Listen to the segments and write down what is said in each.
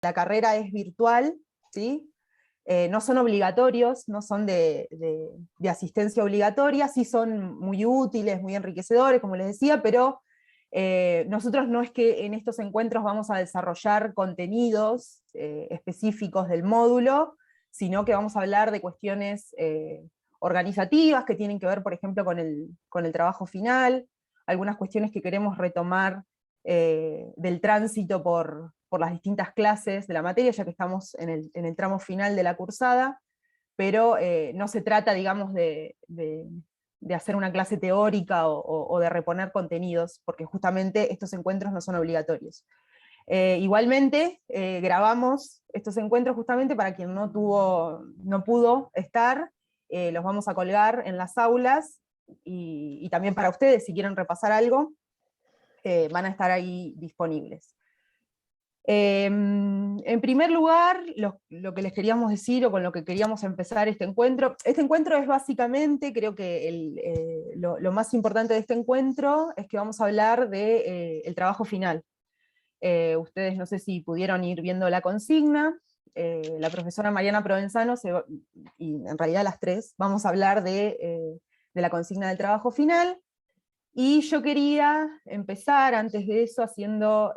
la carrera es virtual, ¿sí? No son obligatorios, no son de asistencia obligatoria, sí son muy útiles, muy enriquecedores, como les decía, pero nosotros no es que en estos encuentros vamos a desarrollar contenidos específicos del módulo, sino que vamos a hablar de cuestiones organizativas que tienen que ver, por ejemplo, con el trabajo final, algunas cuestiones que queremos retomar del tránsito por las distintas clases de la materia, ya que estamos en el tramo final de la cursada, pero no se trata, digamos, de hacer una clase teórica o de reponer contenidos, porque justamente estos encuentros no son obligatorios. Igualmente, grabamos estos encuentros justamente para quien no pudo estar, los vamos a colgar en las aulas, y también para ustedes, si quieren repasar algo, van a estar ahí disponibles. En primer lugar, lo que les queríamos decir, o con lo que queríamos empezar este encuentro es básicamente, creo que lo más importante de este encuentro es que vamos a hablar del trabajo final. Ustedes no sé si pudieron ir viendo la consigna, la profesora Mariana Provenzano, y en realidad las tres, vamos a hablar de la consigna del trabajo final, y yo quería empezar antes de eso haciendo,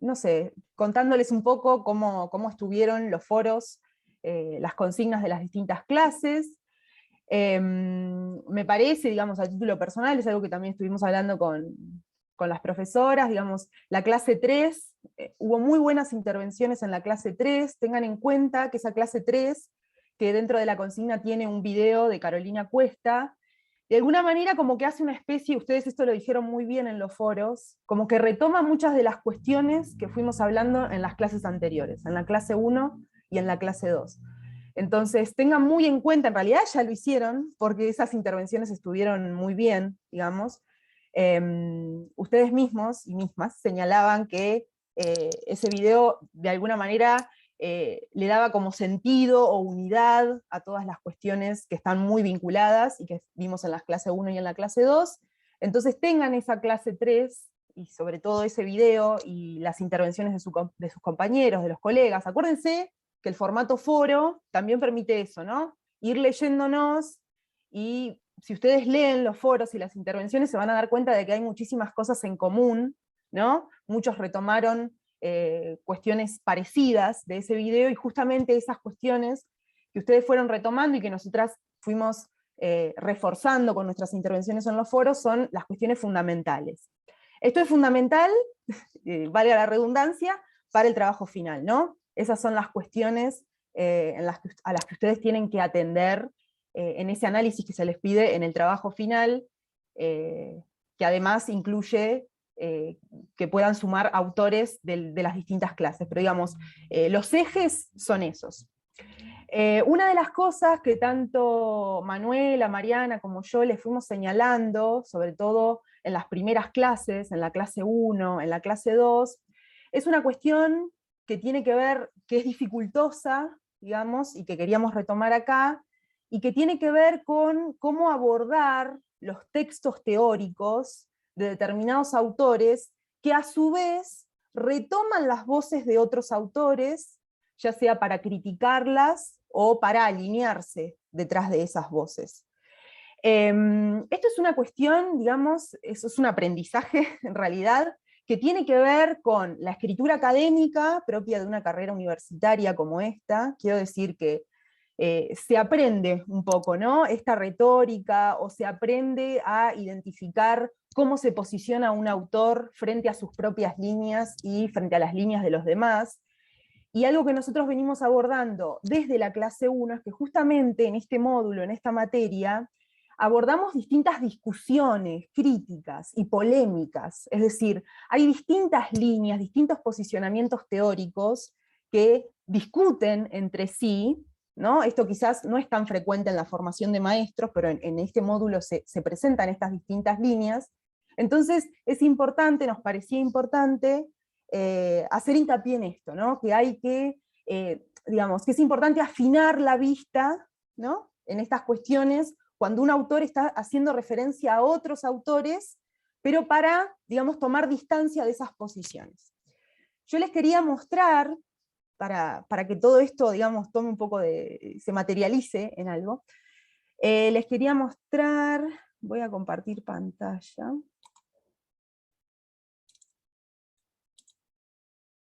no sé, contándoles un poco cómo estuvieron los foros, las consignas de las distintas clases. Me parece, digamos, a título personal, es algo que también estuvimos hablando con las profesoras, digamos, la clase 3, hubo muy buenas intervenciones en la clase 3, tengan en cuenta que esa clase 3, que dentro de la consigna tiene un video de Carolina Cuesta, de alguna manera como que hace una especie, ustedes esto lo dijeron muy bien en los foros, como que retoma muchas de las cuestiones que fuimos hablando en las clases anteriores, en la clase 1 y en la clase 2. Entonces, tengan muy en cuenta, en realidad ya lo hicieron, porque esas intervenciones estuvieron muy bien, digamos. Ustedes mismos y mismas señalaban que ese video de alguna manera le daba como sentido o unidad a todas las cuestiones que están muy vinculadas y que vimos en la clase 1 y en la clase 2. Entonces tengan esa clase 3 y sobre todo ese video y las intervenciones de sus compañeros, de los colegas. Acuérdense que el formato foro también permite eso, ¿no? Ir leyéndonos, y si ustedes leen los foros y las intervenciones se van a dar cuenta de que hay muchísimas cosas en común, ¿no? Muchos retomaron cuestiones parecidas de ese video, y justamente esas cuestiones que ustedes fueron retomando y que nosotras fuimos reforzando con nuestras intervenciones en los foros son las cuestiones fundamentales. Esto es fundamental, valga la redundancia, para el trabajo final, ¿no? Esas son las cuestiones a las que ustedes tienen que atender en ese análisis que se les pide en el trabajo final, que además incluye que puedan sumar autores de las distintas clases, pero digamos, los ejes son esos. Una de las cosas que tanto Manuela, Mariana como yo les fuimos señalando, sobre todo en las primeras clases, en la clase 1, en la clase 2, es una cuestión que tiene que ver, que es dificultosa, digamos, y que queríamos retomar acá, y que tiene que ver con cómo abordar los textos teóricos de determinados autores, que a su vez retoman las voces de otros autores, ya sea para criticarlas o para alinearse detrás de esas voces. Esto es una cuestión, digamos, eso es un aprendizaje en realidad, que tiene que ver con la escritura académica propia de una carrera universitaria como esta. Quiero decir que se aprende un poco, ¿no? Esta retórica, o se aprende a identificar cómo se posiciona un autor frente a sus propias líneas y frente a las líneas de los demás. Y algo que nosotros venimos abordando desde la clase 1 es que justamente en este módulo, en esta materia, abordamos distintas discusiones críticas y polémicas, es decir, hay distintas líneas, distintos posicionamientos teóricos que discuten entre sí, ¿no? Esto quizás no es tan frecuente en la formación de maestros, pero en este módulo se presentan estas distintas líneas. Entonces es importante, nos parecía importante, hacer hincapié en esto, ¿no? Que hay que, digamos, que es importante afinar la vista, ¿no? En estas cuestiones, cuando un autor está haciendo referencia a otros autores, pero para, digamos, tomar distancia de esas posiciones. yo les quería mostrar, para que todo esto, digamos, tome un poco se materialice en algo, les quería mostrar, voy a compartir pantalla.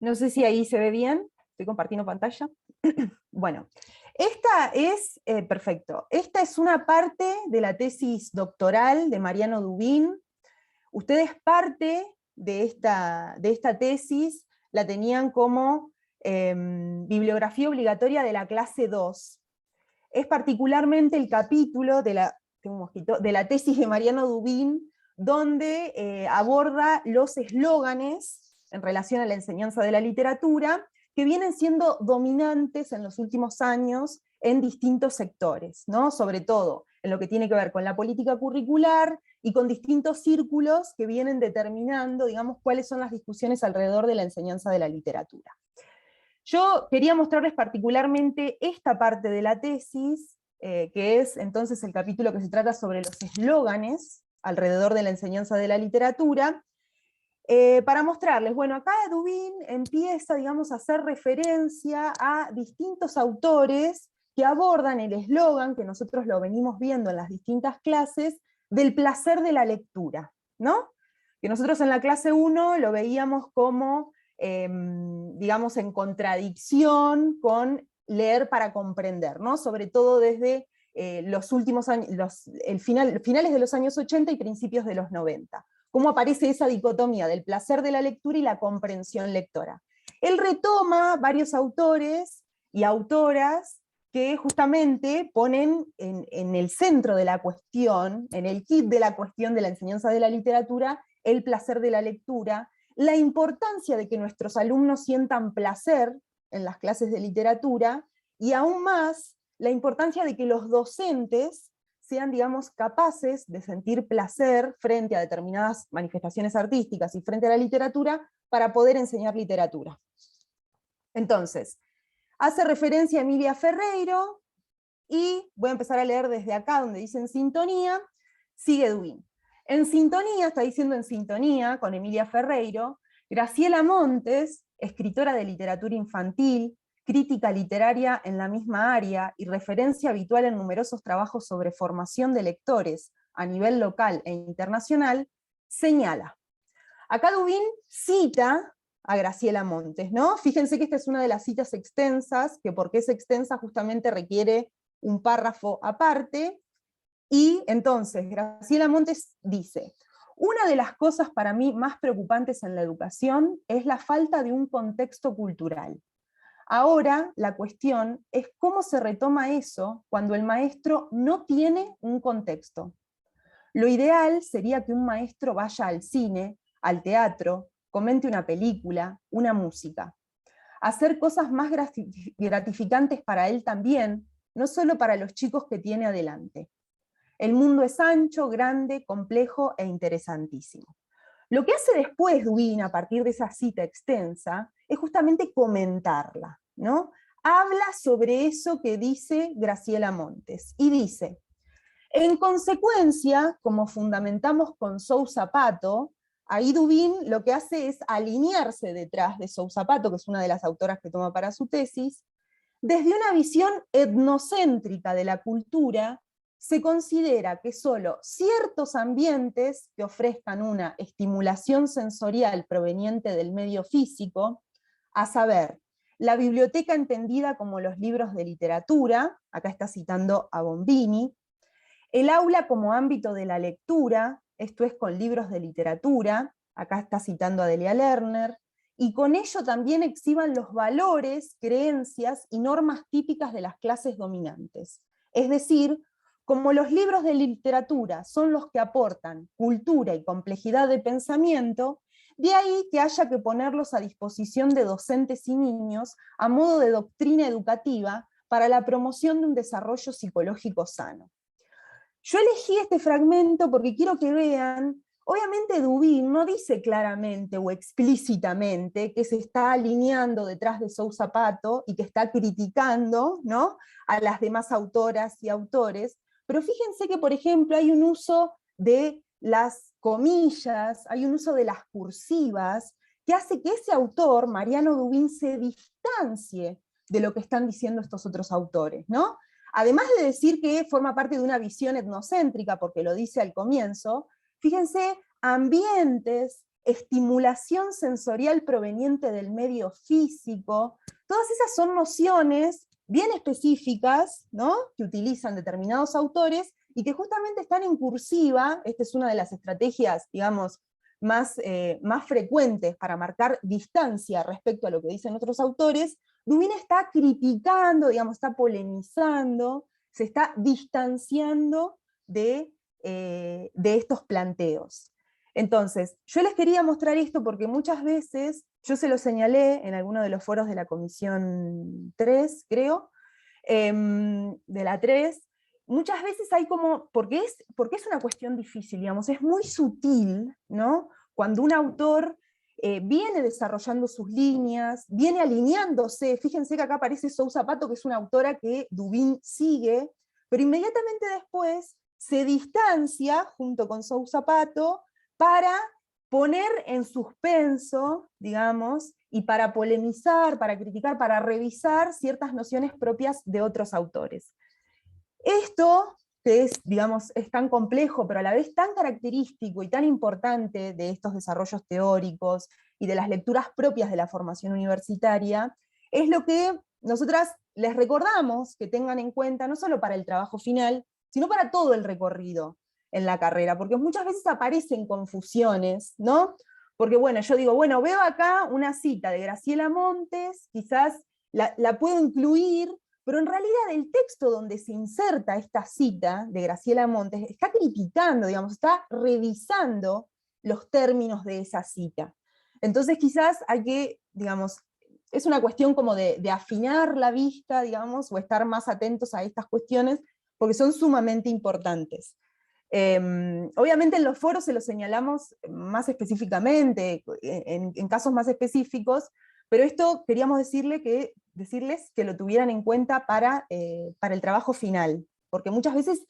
No sé si ahí se ve bien, estoy compartiendo pantalla. Bueno, esta es, perfecto, esta es una parte de la tesis doctoral de Mariano Dubin. Ustedes parte de esta tesis la tenían como bibliografía obligatoria de la clase 2. Es particularmente el capítulo de la tesis de Mariano Dubin, donde aborda los eslóganes en relación a la enseñanza de la literatura, que vienen siendo dominantes en los últimos años en distintos sectores, ¿no? Sobre todo en lo que tiene que ver con la política curricular y con distintos círculos que vienen determinando, digamos, cuáles son las discusiones alrededor de la enseñanza de la literatura. Yo quería mostrarles particularmente esta parte de la tesis, que es entonces el capítulo que se trata sobre los eslóganes alrededor de la enseñanza de la literatura, para mostrarles, bueno, acá Dubin empieza, digamos, a hacer referencia a distintos autores que abordan el eslogan, que nosotros lo venimos viendo en las distintas clases, del placer de la lectura, ¿no? Que nosotros en la clase 1 lo veíamos como, digamos, en contradicción con leer para comprender, ¿no? Sobre todo desde los últimos años, finales de los años 80 y principios de los 90. Cómo aparece esa dicotomía del placer de la lectura y la comprensión lectora. Él retoma varios autores y autoras que justamente ponen en el centro de la cuestión, en el kit de la cuestión de la enseñanza de la literatura, el placer de la lectura, la importancia de que nuestros alumnos sientan placer en las clases de literatura, y aún más, la importancia de que los docentes sean, digamos, capaces de sentir placer frente a determinadas manifestaciones artísticas y frente a la literatura para poder enseñar literatura. Entonces, hace referencia a Emilia Ferreiro, y voy a empezar a leer desde acá, donde dice en sintonía, sigue Dubin. En sintonía, está diciendo en sintonía con Emilia Ferreiro, Graciela Montes, escritora de literatura infantil, crítica literaria en la misma área y referencia habitual en numerosos trabajos sobre formación de lectores a nivel local e internacional, señala. Acá Dubin cita a Graciela Montes, ¿no? Fíjense que esta es una de las citas extensas, que porque es extensa justamente requiere un párrafo aparte, y entonces Graciela Montes dice: una de las cosas para mí más preocupantes en la educación es la falta de un contexto cultural. Ahora la cuestión es cómo se retoma eso cuando el maestro no tiene un contexto. Lo ideal sería que un maestro vaya al cine, al teatro, comente una película, una música. Hacer cosas más gratificantes para él también, no solo para los chicos que tiene adelante. El mundo es ancho, grande, complejo e interesantísimo. Lo que hace después Dubin, a partir de esa cita extensa, es justamente comentarla, ¿no? Habla sobre eso que dice Graciela Montes, y dice: en consecuencia, como fundamentamos con Sousa Pato, ahí Dubin lo que hace es alinearse detrás de Sousa Pato, que es una de las autoras que toma para su tesis, desde una visión etnocéntrica de la cultura. Se considera que solo ciertos ambientes que ofrezcan una estimulación sensorial proveniente del medio físico, a saber, la biblioteca entendida como los libros de literatura, acá está citando a Bombini, el aula como ámbito de la lectura, esto es con libros de literatura, acá está citando a Delia Lerner, y con ello también exhiban los valores, creencias y normas típicas de las clases dominantes. Es decir, como los libros de literatura son los que aportan cultura y complejidad de pensamiento, de ahí que haya que ponerlos a disposición de docentes y niños a modo de doctrina educativa para la promoción de un desarrollo psicológico sano. Yo elegí este fragmento porque quiero que vean, obviamente Dubin no dice claramente o explícitamente que se está alineando detrás de Sousa Pato y que está criticando, ¿no?, a las demás autoras y autores, pero fíjense que, por ejemplo, hay un uso de las comillas, hay un uso de las cursivas, que hace que ese autor, Mariano Dubin, se distancie de lo que están diciendo estos otros autores, ¿no? Además de decir que forma parte de una visión etnocéntrica, porque lo dice al comienzo, fíjense, ambientes, estimulación sensorial proveniente del medio físico, todas esas son nociones bien específicas, ¿no?, que utilizan determinados autores y que justamente están en cursiva. Esta es una de las estrategias, digamos, más frecuentes para marcar distancia respecto a lo que dicen otros autores. Dubin está criticando, digamos, está polemizando, se está distanciando de estos planteos. Entonces, yo les quería mostrar esto porque muchas veces, yo se lo señalé en alguno de los foros de la Comisión 3, creo, de la 3, muchas veces hay como, porque es una cuestión difícil, digamos, es muy sutil, ¿no? Cuando un autor viene desarrollando sus líneas, viene alineándose, fíjense que acá aparece Sousa Pato, que es una autora que Dubin sigue, pero inmediatamente después se distancia junto con Sousa Pato para poner en suspenso, digamos, y para polemizar, para criticar, para revisar ciertas nociones propias de otros autores. Esto, que es, digamos, es tan complejo, pero a la vez tan característico y tan importante de estos desarrollos teóricos y de las lecturas propias de la formación universitaria, es lo que nosotras les recordamos que tengan en cuenta, no solo para el trabajo final, sino para todo el recorrido en la carrera, porque muchas veces aparecen confusiones, ¿no? Porque bueno, yo digo, bueno, veo acá una cita de Graciela Montes, quizás la puedo incluir, pero en realidad el texto donde se inserta esta cita de Graciela Montes está criticando, digamos, está revisando los términos de esa cita. Entonces quizás hay que, digamos, es una cuestión como de afinar la vista, digamos, o estar más atentos a estas cuestiones, porque son sumamente importantes. Obviamente en los foros se los señalamos más específicamente, en casos más específicos, pero esto queríamos decirles que lo tuvieran en cuenta para el trabajo final, porque muchas veces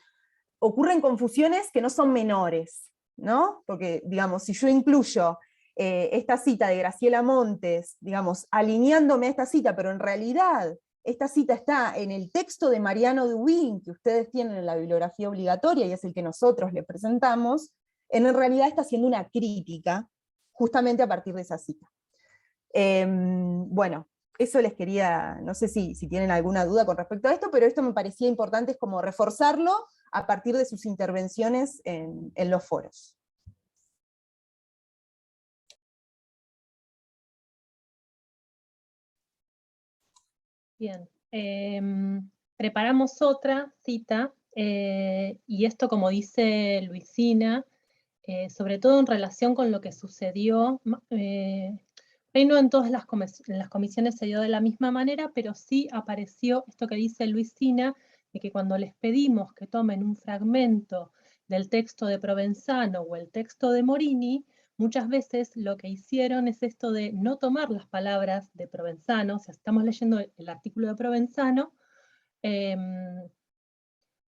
ocurren confusiones que no son menores, ¿no? Porque, digamos, si yo incluyo esta cita de Graciela Montes, digamos, alineándome a esta cita, pero en realidad esta cita está en el texto de Mariano Dubin, que ustedes tienen en la bibliografía obligatoria, y es el que nosotros les presentamos, en realidad está haciendo una crítica, justamente a partir de esa cita. Bueno, eso les quería, no sé si tienen alguna duda con respecto a esto, pero esto me parecía importante, es como reforzarlo a partir de sus intervenciones en los foros. Bien, preparamos otra cita, y esto, como dice Luisina, sobre todo en relación con lo que sucedió, ahí no en todas las comisiones se dio de la misma manera, pero sí apareció esto que dice Luisina, de que cuando les pedimos que tomen un fragmento del texto de Provenzano o el texto de Morini, muchas veces lo que hicieron es esto de no tomar las palabras de Provenzano, o sea, estamos leyendo el artículo de Provenzano,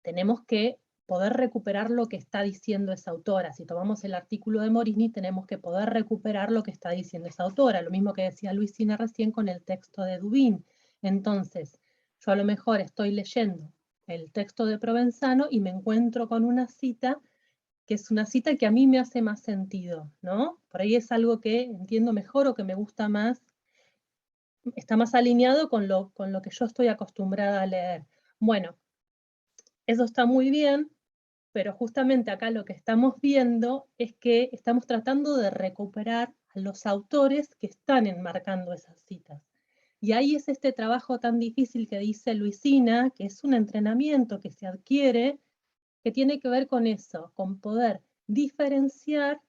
tenemos que poder recuperar lo que está diciendo esa autora. Si tomamos el artículo de Morini, tenemos que poder recuperar lo que está diciendo esa autora, lo mismo que decía Luisina recién con el texto de Dubin. Entonces, yo a lo mejor estoy leyendo el texto de Provenzano y me encuentro con una cita que es una cita que a mí me hace más sentido, ¿no? Por ahí es algo que entiendo mejor o que me gusta más, está más alineado con lo que yo estoy acostumbrada a leer. Bueno, eso está muy bien, pero justamente acá lo que estamos viendo es que estamos tratando de recuperar a los autores que están enmarcando esas citas. Y ahí es este trabajo tan difícil que dice Luisina, que es un entrenamiento que se adquiere, que tiene que ver con eso, con poder diferenciar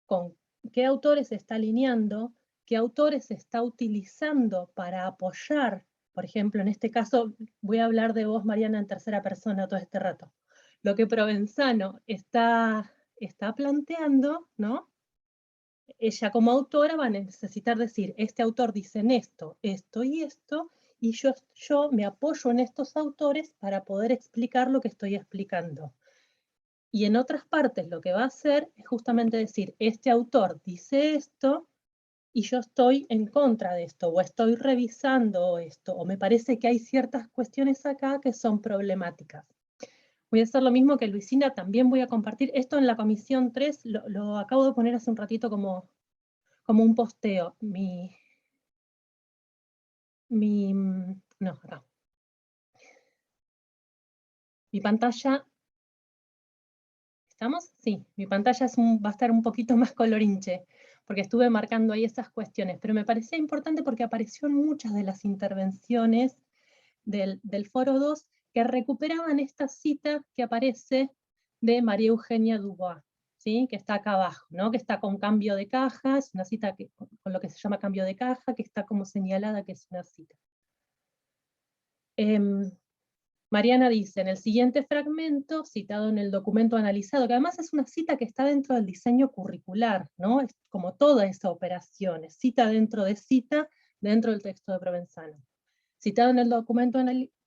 con qué autores se está alineando, qué autores se está utilizando para apoyar. Por ejemplo, en este caso voy a hablar de vos, Mariana, en tercera persona todo este rato. Lo que Provenzano está planteando, ¿no? Ella como autora va a necesitar decir, este autor dice esto, esto y esto, y yo me apoyo en estos autores para poder explicar lo que estoy explicando. Y en otras partes lo que va a hacer es justamente decir, este autor dice esto, y yo estoy en contra de esto, o estoy revisando esto, o me parece que hay ciertas cuestiones acá que son problemáticas. Voy a hacer lo mismo que Luisina, también voy a compartir esto en la comisión 3, lo acabo de poner hace un ratito como un posteo. No, acá. Mi pantalla, ¿estamos? Sí, mi pantalla va a estar un poquito más colorinche, porque estuve marcando ahí esas cuestiones, pero me parecía importante porque apareció en muchas de las intervenciones del Foro 2 que recuperaban esta cita que aparece de María Eugenia Dubois, ¿sí? Que está acá abajo, ¿no? Que está con cambio de caja, es una cita con lo que se llama cambio de caja, que está como señalada que es una cita. Mariana dice, en el siguiente fragmento, citado en el documento analizado, que además es una cita que está dentro del diseño curricular, ¿no? Es como toda esa operación, es cita, dentro del texto de Provenzano. Citado en el documento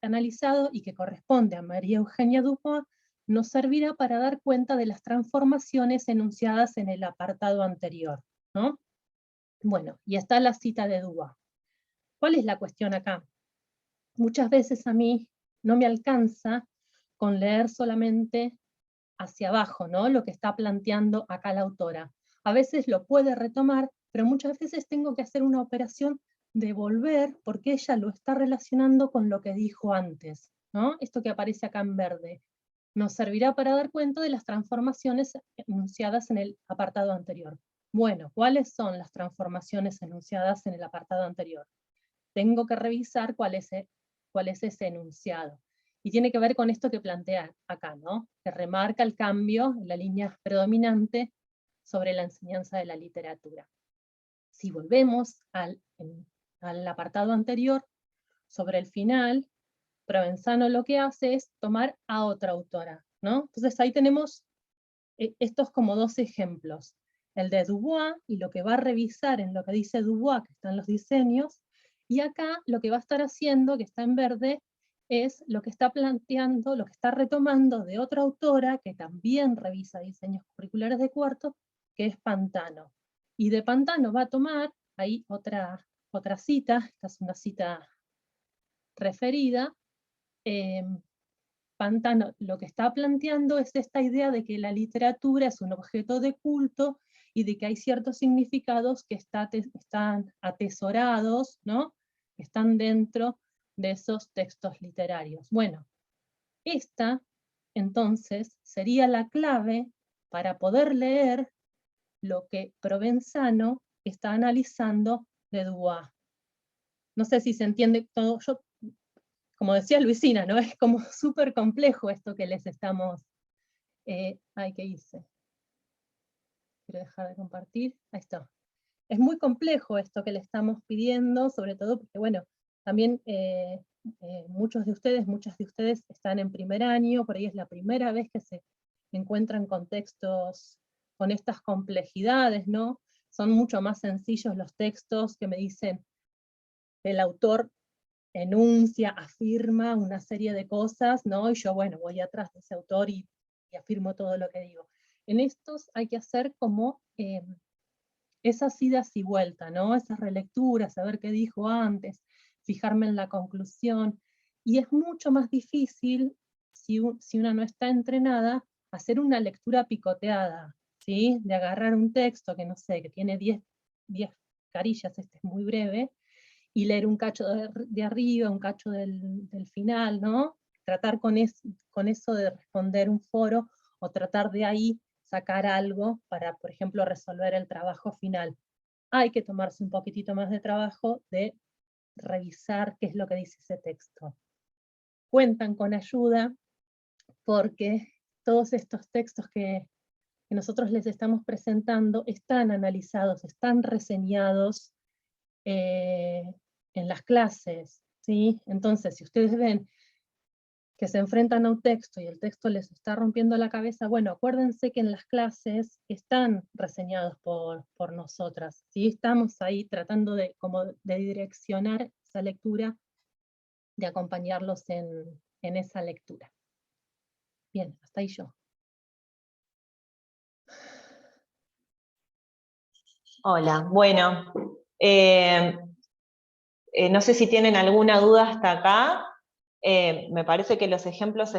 analizado y que corresponde a María Eugenia Dubois, nos servirá para dar cuenta de las transformaciones enunciadas en el apartado anterior, ¿no? Bueno, y está la cita de Dubois. ¿Cuál es la cuestión acá? Muchas veces a mí no me alcanza con leer solamente hacia abajo, ¿no? Lo que está planteando acá la autora. A veces lo puede retomar, pero muchas veces tengo que hacer una operación de volver, porque ella lo está relacionando con lo que dijo antes, ¿no? Esto que aparece acá en verde. Nos servirá para dar cuenta de las transformaciones enunciadas en el apartado anterior. Bueno, ¿cuáles son las transformaciones enunciadas en el apartado anterior? Tengo que revisar cuál es ese enunciado. Y tiene que ver con esto que plantea acá, ¿no? Que remarca el cambio en la línea predominante sobre la enseñanza de la literatura. Si volvemos al apartado anterior, sobre el final, Provenzano lo que hace es tomar a otra autora, ¿no? Entonces ahí tenemos estos como dos ejemplos. El de Dubois y lo que va a revisar en lo que dice Dubois, que están los diseños, y acá lo que va a estar haciendo, que está en verde, es lo que está planteando, lo que está retomando de otra autora que también revisa diseños curriculares de cuarto, que es Pantano. Y de Pantano va a tomar ahí otra cita, esta es una cita referida. Pantano lo que está planteando es esta idea de que la literatura es un objeto de culto y de que hay ciertos significados que están atesorados, ¿no? Que están dentro de esos textos literarios. Bueno, esta entonces sería la clave para poder leer lo que Provenzano está analizando de Dubois. No sé si se entiende todo. Yo, como decía Luisina, ¿no? Es como súper complejo esto que les estamos... ay, ¿qué hice? Quiero dejar de compartir. Ahí está. Es muy complejo esto que le estamos pidiendo, sobre todo porque, bueno, también muchas de ustedes están en primer año, por ahí es la primera vez que se encuentran con textos con estas complejidades, ¿no? Son mucho más sencillos los textos que me dicen el autor enuncia, afirma una serie de cosas, ¿no? Y yo, bueno, voy atrás de ese autor y afirmo todo lo que digo. En estos hay que hacer como esas idas y vueltas, ¿no? Esas relecturas, saber qué dijo antes, fijarme en la conclusión. Y es mucho más difícil, si una no está entrenada, hacer una lectura picoteada, ¿sí? De agarrar un texto que, no sé, que tiene 10 carillas, este es muy breve, y leer un cacho de arriba, un cacho del final, ¿no? Tratar con eso de responder un foro, o tratar de ahí sacar algo para, por ejemplo, resolver el trabajo final. Hay que tomarse un poquitito más de trabajo de revisar qué es lo que dice ese texto. Cuentan con ayuda porque todos estos textos que nosotros les estamos presentando están analizados, están reseñados en las clases, ¿sí? Entonces, si ustedes ven que se enfrentan a un texto y el texto les está rompiendo la cabeza, bueno, acuérdense que en las clases están reseñados por nosotras, ¿sí? Estamos ahí tratando de direccionar esa lectura, de acompañarlos en esa lectura. Bien, hasta ahí yo. Hola, bueno, No sé si tienen alguna duda hasta acá. Me parece que los ejemplos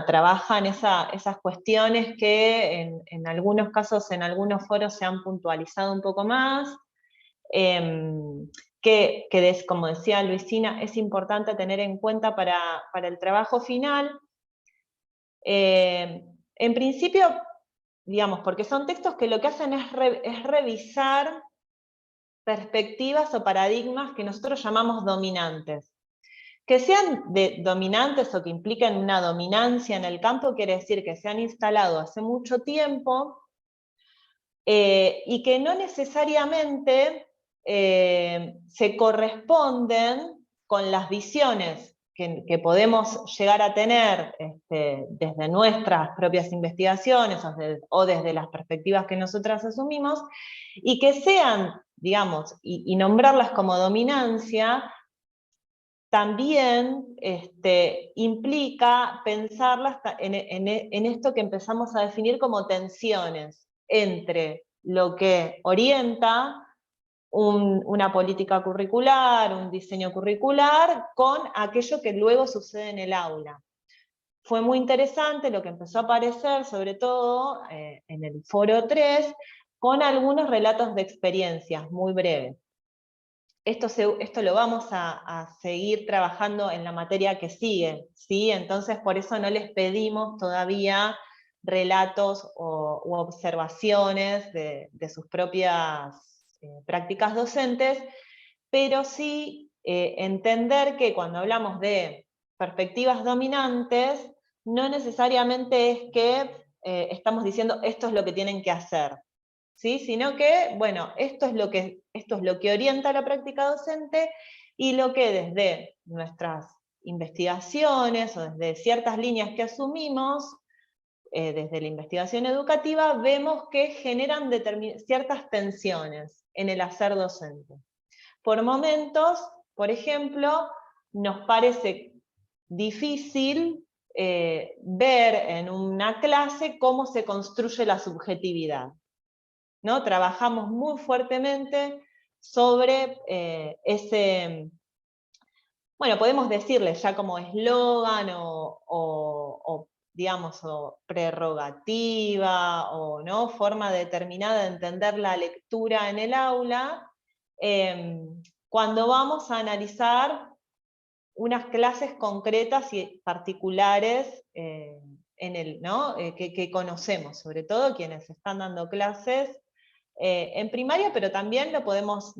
trabajan esas cuestiones que en algunos casos, en algunos foros se han puntualizado un poco más, como decía Luisina, es importante tener en cuenta para el trabajo final. En principio, digamos, porque son textos que lo que hacen es revisar perspectivas o paradigmas que nosotros llamamos dominantes. Que sean dominantes o que impliquen una dominancia en el campo quiere decir que se han instalado hace mucho tiempo y que no necesariamente se corresponden con las visiones que podemos llegar a tener desde nuestras propias investigaciones o desde las perspectivas que nosotras asumimos, y que sean, digamos, y nombrarlas como dominancia, también implica pensarlas en esto que empezamos a definir como tensiones entre lo que orienta una política curricular, un diseño curricular, con aquello que luego sucede en el aula. Fue muy interesante lo que empezó a aparecer, sobre todo en el foro 3, con algunos relatos de experiencias muy breves. Esto lo vamos a seguir trabajando en la materia que sigue, ¿sí? Entonces por eso no les pedimos todavía relatos u observaciones de sus propias prácticas docentes, pero sí entender que cuando hablamos de perspectivas dominantes, no necesariamente es que estamos diciendo esto es lo que tienen que hacer, ¿sí? Sino que, bueno, esto es lo que orienta la práctica docente y lo que desde nuestras investigaciones o desde ciertas líneas que asumimos, desde la investigación educativa, vemos que generan ciertas tensiones en el hacer docente. Por momentos, por ejemplo, nos parece difícil ver en una clase cómo se construye la subjetividad, ¿no? Trabajamos muy fuertemente sobre ese, bueno, podemos decirle ya como eslogan o digamos, o prerrogativa, o ¿no? forma determinada de entender la lectura en el aula, cuando vamos a analizar unas clases concretas y particulares ¿no? que conocemos, sobre todo quienes están dando clases en primaria, pero también lo podemos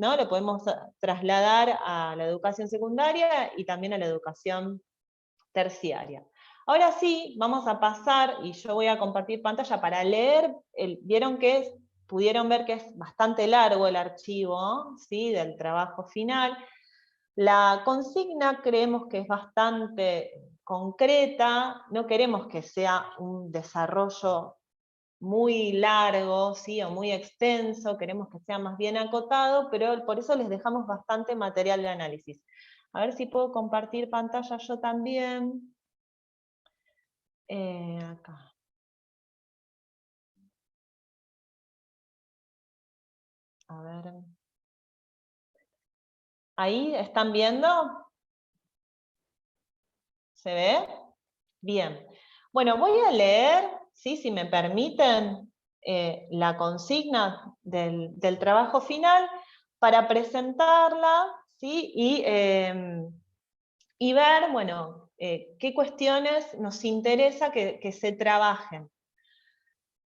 trasladar a la educación secundaria y también a la educación terciaria. Ahora sí, vamos a pasar, y yo voy a compartir pantalla para leer, vieron que pudieron ver que es bastante largo el archivo, ¿sí? del trabajo final. La consigna creemos que es bastante concreta, no queremos que sea un desarrollo muy largo, ¿sí? o muy extenso, queremos que sea más bien acotado, pero por eso les dejamos bastante material de análisis. A ver si puedo compartir pantalla yo también. Acá. A ver. ¿Ahí están viendo? ¿Se ve? Bien. Bueno, voy a leer, ¿sí? si me permiten, la consigna del trabajo final para presentarla, ¿sí? y ver, bueno, qué cuestiones nos interesa que se trabajen.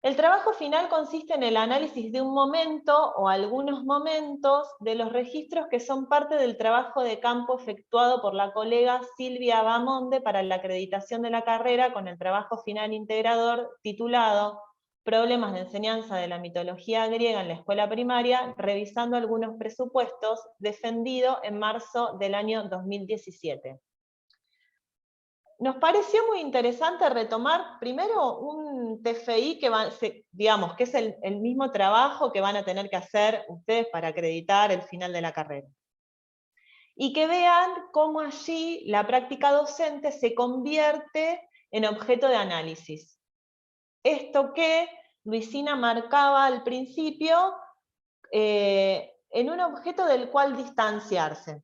El trabajo final consiste en el análisis de un momento o algunos momentos de los registros que son parte del trabajo de campo efectuado por la colega Silvia Bamonde para la acreditación de la carrera con el trabajo final integrador titulado Problemas de enseñanza de la mitología griega en la escuela primaria, revisando algunos presupuestos, defendido en marzo del año 2017. Nos pareció muy interesante retomar primero un TFI que digamos, que es el mismo trabajo que van a tener que hacer ustedes para acreditar el final de la carrera. Y que vean cómo allí la práctica docente se convierte en objeto de análisis. Esto que Luisina marcaba al principio, en un objeto del cual distanciarse.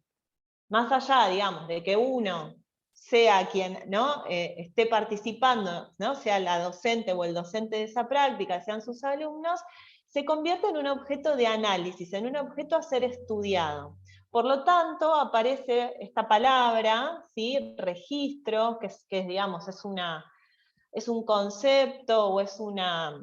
Más allá, digamos, de que uno sea quien, ¿no?, esté participando, ¿no?, sea la docente o el docente de esa práctica, sean sus alumnos, se convierte en un objeto de análisis, en un objeto a ser estudiado. Por lo tanto, aparece esta palabra, ¿sí?, registro, que digamos, es un concepto o es una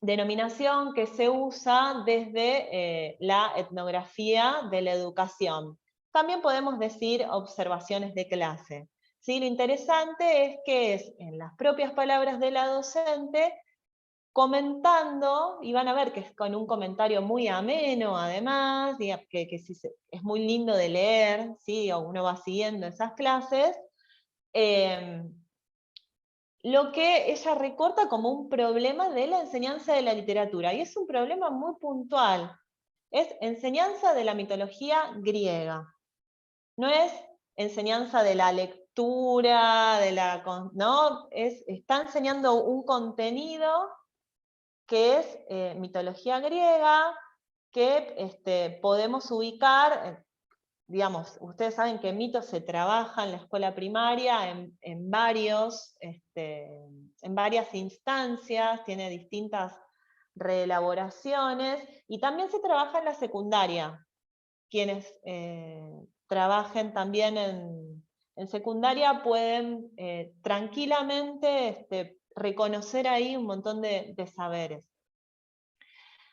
denominación que se usa desde la etnografía de la educación. También podemos decir observaciones de clase. ¿Sí? Lo interesante es que es en las propias palabras de la docente, comentando, y van a ver que es con un comentario muy ameno además, que es muy lindo de leer, ¿sí?, o uno va siguiendo esas clases, lo que ella recorta como un problema de la enseñanza de la literatura, y es un problema muy puntual. Es enseñanza de la mitología griega. No es enseñanza de la lectura, no, está enseñando un contenido que es mitología griega, que podemos ubicar, digamos, ustedes saben que mito se trabaja en la escuela primaria en varias instancias, tiene distintas reelaboraciones, y también se trabaja en la secundaria. Quienes trabajen también en secundaria pueden tranquilamente reconocer ahí un montón de saberes.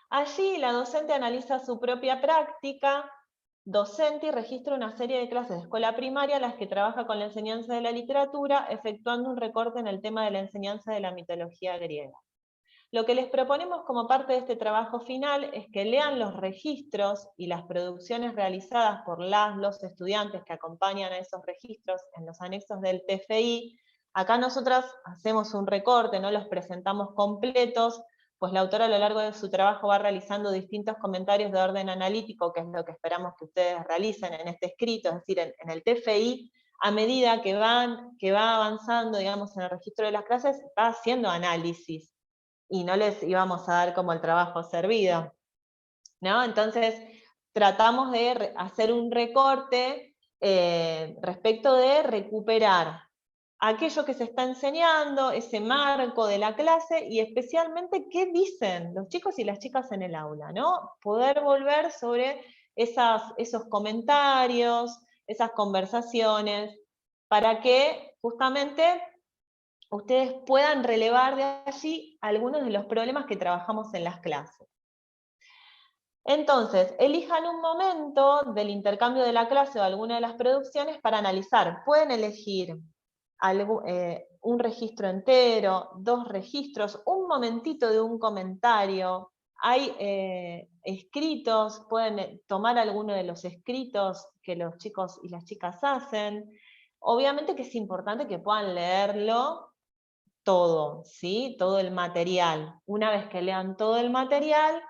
Allí la docente analiza su propia práctica docente y registra una serie de clases de escuela primaria en las que trabaja con la enseñanza de la literatura, efectuando un recorte en el tema de la enseñanza de la mitología griega. Lo que les proponemos como parte de este trabajo final es que lean los registros y las producciones realizadas por los estudiantes que acompañan a esos registros en los anexos del TFI. Acá nosotras hacemos un recorte, no los presentamos completos, pues la autora a lo largo de su trabajo va realizando distintos comentarios de orden analítico, que es lo que esperamos que ustedes realicen en este escrito, es decir, en el TFI, a medida que va avanzando, digamos, en el registro de las clases, va haciendo análisis, y no les íbamos a dar como el trabajo servido, ¿no? Entonces, tratamos de hacer un recorte respecto de recuperar aquello que se está enseñando, ese marco de la clase, y especialmente qué dicen los chicos y las chicas en el aula, ¿no? Poder volver sobre esos comentarios, esas conversaciones, para que justamente ustedes puedan relevar de allí algunos de los problemas que trabajamos en las clases. Entonces, elijan un momento del intercambio de la clase o alguna de las producciones para analizar. Pueden elegir un registro entero, 2 registros, un momentito de un comentario. Hay escritos, pueden tomar alguno de los escritos que los chicos y las chicas hacen. Obviamente que es importante que puedan leerlo todo, ¿sí? Todo el material. Una vez que lean todo el material,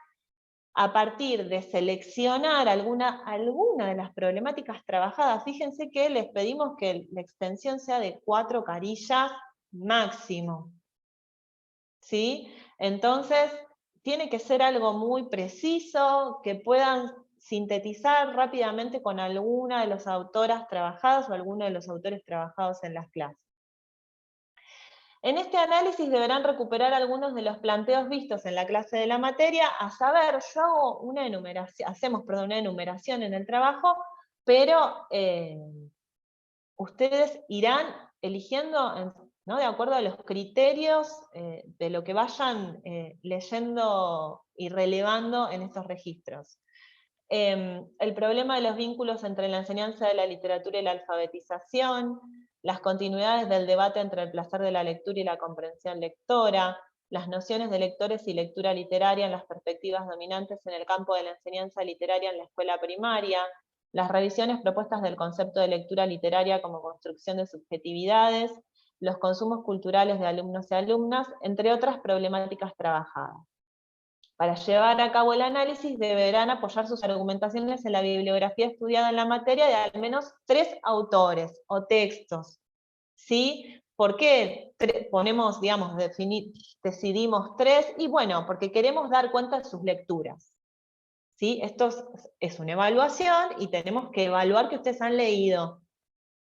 a partir de seleccionar alguna de las problemáticas trabajadas, fíjense que les pedimos que la extensión sea de 4 carillas máximo, ¿sí? Entonces, tiene que ser algo muy preciso, que puedan sintetizar rápidamente con alguna de las autoras trabajadas o alguno de los autores trabajados en las clases. En este análisis deberán recuperar algunos de los planteos vistos en la clase de la materia, a saber, yo hago hacemos una enumeración en el trabajo, pero ustedes irán eligiendo, ¿no?, de acuerdo a los criterios de lo que vayan leyendo y relevando en estos registros. El problema de los vínculos entre la enseñanza de la literatura y la alfabetización, las continuidades del debate entre el placer de la lectura y la comprensión lectora, las nociones de lectores y lectura literaria en las perspectivas dominantes en el campo de la enseñanza literaria en la escuela primaria, las revisiones propuestas del concepto de lectura literaria como construcción de subjetividades, los consumos culturales de alumnos y alumnas, entre otras problemáticas trabajadas. Para llevar a cabo el análisis deberán apoyar sus argumentaciones en la bibliografía estudiada en la materia de al menos 3 autores o textos, ¿sí? ¿Por qué ponemos, digamos, decidimos 3? Y bueno, porque queremos dar cuenta de sus lecturas, ¿sí? Esto es una evaluación y tenemos que evaluar que ustedes han leído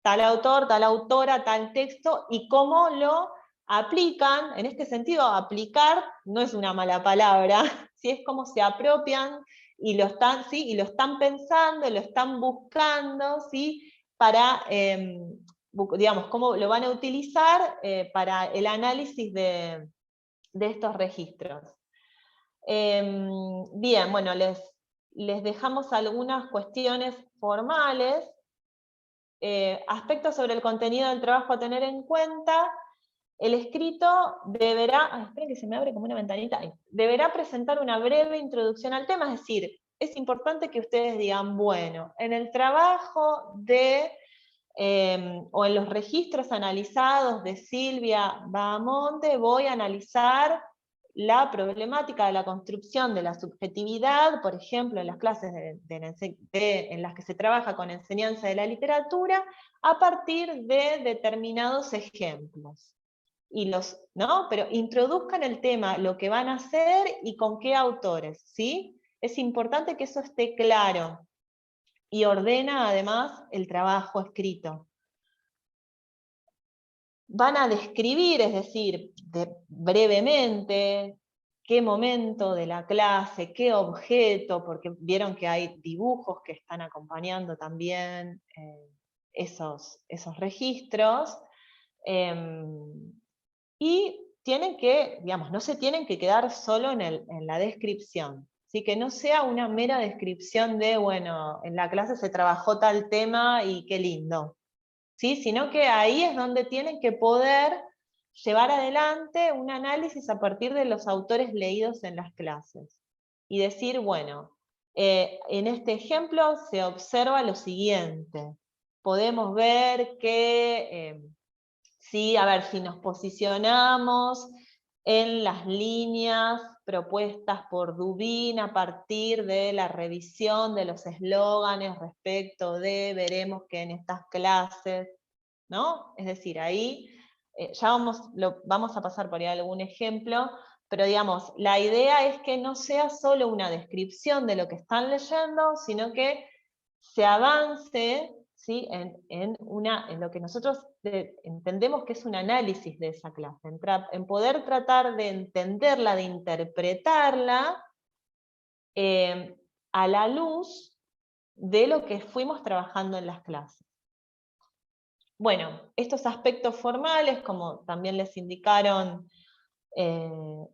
tal autor, tal autora, tal texto, y cómo lo aplican. En este sentido, aplicar no es una mala palabra, ¿sí? Es como se apropian y lo están, ¿sí? Y lo están pensando, lo están buscando, ¿sí? Para, digamos, cómo lo van a utilizar para el análisis de estos registros. Bien, bueno, les dejamos algunas cuestiones formales. Aspectos sobre el contenido del trabajo a tener en cuenta. El escrito deberá, esperen que se me abre como una ventanita, deberá presentar una breve introducción al tema, es decir, es importante que ustedes digan, bueno, en el trabajo de, o en los registros analizados de Silvia Bahamonde, voy a analizar la problemática de la construcción de la subjetividad, por ejemplo, en las clases en las que se trabaja con enseñanza de la literatura, a partir de determinados ejemplos. ¿No? Pero introduzcan el tema, lo que van a hacer y con qué autores, ¿sí? Es importante que eso esté claro, y ordena además el trabajo escrito. Van a describir, es decir, brevemente, qué momento de la clase, qué objeto, porque vieron que hay dibujos que están acompañando también esos registros, y tienen que, digamos, no se tienen que quedar solo en la descripción, ¿sí? Que no sea una mera descripción de, bueno, en la clase se trabajó tal tema y qué lindo, ¿sí? Sino que ahí es donde tienen que poder llevar adelante un análisis a partir de los autores leídos en las clases. Y decir, bueno, en este ejemplo se observa lo siguiente. Podemos ver que, sí, a ver, si nos posicionamos en las líneas propuestas por Dubin a partir de la revisión de los eslóganes respecto de veremos que en estas clases, ¿no? Es decir, ahí ya vamos a pasar por ahí algún ejemplo, pero digamos, la idea es que no sea solo una descripción de lo que están leyendo, sino que se avance, ¿sí? en lo que nosotros entendemos que es un análisis de esa clase, en poder tratar de entenderla, de interpretarla a la luz de lo que fuimos trabajando en las clases. Bueno, estos aspectos formales, como también les indicaron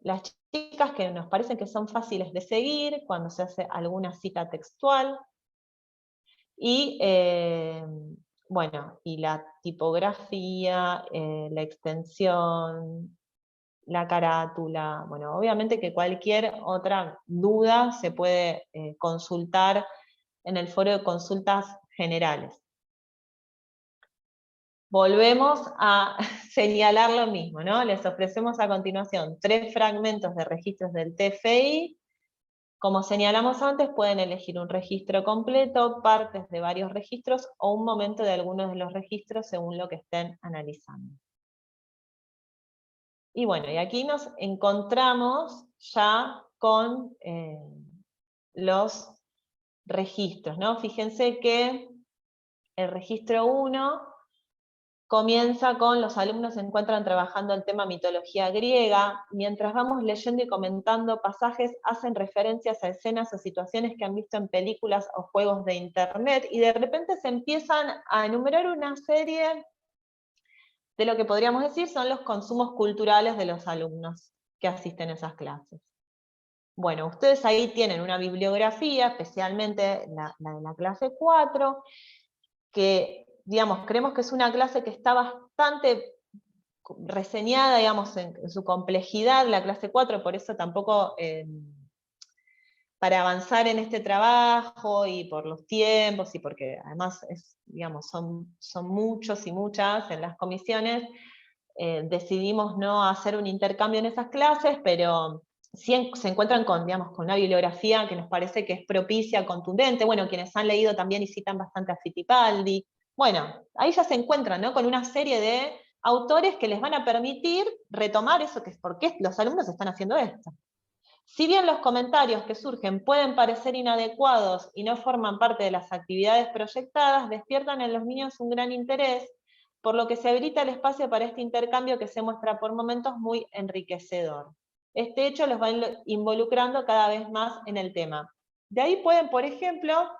las chicas, que nos parecen que son fáciles de seguir cuando se hace alguna cita textual, y bueno, y la tipografía, la extensión, la carátula, bueno, obviamente que cualquier otra duda se puede consultar en el foro de consultas generales. Volvemos a señalar lo mismo, ¿no? Les ofrecemos a continuación 3 fragmentos de registros del TFI. Como señalamos antes, pueden elegir un registro completo, partes de varios registros, o un momento de algunos de los registros según lo que estén analizando. Y bueno, y aquí nos encontramos ya con los registros, ¿no? Fíjense que el registro 1 comienza con los alumnos se encuentran trabajando el tema mitología griega. Mientras vamos leyendo y comentando pasajes, hacen referencias a escenas o situaciones que han visto en películas o juegos de internet, y de repente se empiezan a enumerar una serie de lo que podríamos decir son los consumos culturales de los alumnos que asisten a esas clases. Bueno, ustedes ahí tienen una bibliografía, especialmente la de la clase 4, que, digamos, creemos que es una clase que está bastante reseñada, digamos, en su complejidad, la clase 4, por eso tampoco, para avanzar en este trabajo, y por los tiempos, y porque además digamos, son muchos y muchas en las comisiones, decidimos no hacer un intercambio en esas clases, pero sí se encuentran con, digamos, con una bibliografía que nos parece que es propicia, contundente. Bueno, quienes han leído también y citan bastante a Fittipaldi. Bueno, ahí ya se encuentran, ¿no? Con una serie de autores que les van a permitir retomar eso, que es por qué los alumnos están haciendo esto. Si bien los comentarios que surgen pueden parecer inadecuados y no forman parte de las actividades proyectadas, despiertan en los niños un gran interés, por lo que se habilita el espacio para este intercambio que se muestra por momentos muy enriquecedor. Este hecho los va involucrando cada vez más en el tema. De ahí pueden, por ejemplo,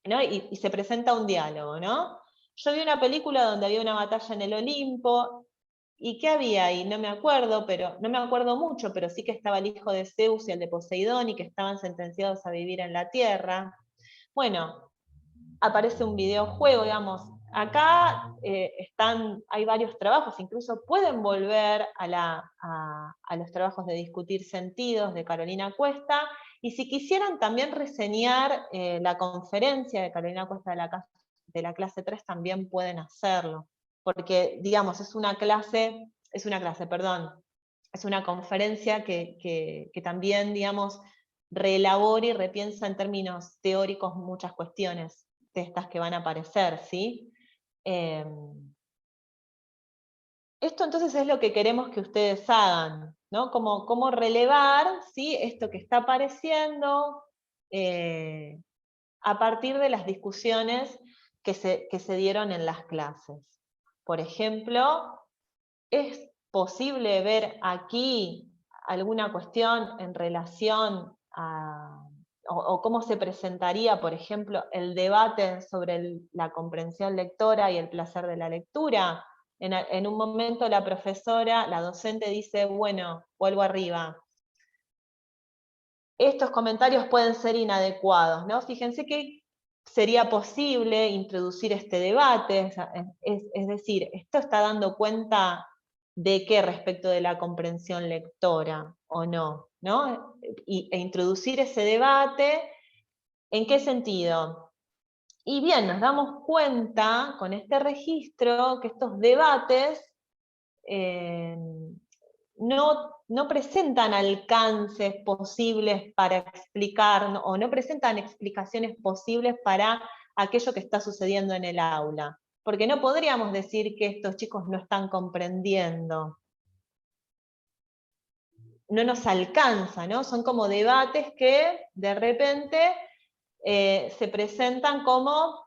¿no? y se presenta un diálogo, ¿no? Yo vi una película donde había una batalla en el Olimpo, ¿y qué había ahí? No me acuerdo, no me acuerdo mucho, pero sí que estaba el hijo de Zeus y el de Poseidón, y que estaban sentenciados a vivir en la tierra. Bueno, aparece un videojuego, digamos. Acá hay varios trabajos, incluso pueden volver a los trabajos de discutir sentidos de Carolina Cuesta, y si quisieran también reseñar la conferencia de Carolina Cuesta de la clase 3, también pueden hacerlo, porque, digamos, es una conferencia que también, digamos, reelabora y repiensa en términos teóricos muchas cuestiones de estas que van a aparecer, ¿sí? Esto entonces es lo que queremos que ustedes hagan, ¿no? Cómo relevar, ¿sí?, esto que está apareciendo a partir de las discusiones que se dieron en las clases. Por ejemplo, ¿es posible ver aquí alguna cuestión en relación o cómo se presentaría, por ejemplo, el debate sobre la comprensión lectora y el placer de la lectura? En un momento la profesora, la docente dice, bueno, vuelvo arriba, estos comentarios pueden ser inadecuados, ¿no? Fíjense que sería posible introducir este debate, es decir, esto está dando cuenta de qué respecto de la comprensión lectora o no, ¿no? E introducir ese debate, ¿en qué sentido? Y bien, nos damos cuenta con este registro que estos debates no presentan alcances posibles para explicar, o no presentan explicaciones posibles para aquello que está sucediendo en el aula. Porque no podríamos decir que estos chicos no están comprendiendo. No nos alcanza, ¿no? Son como debates que de repente se presentan como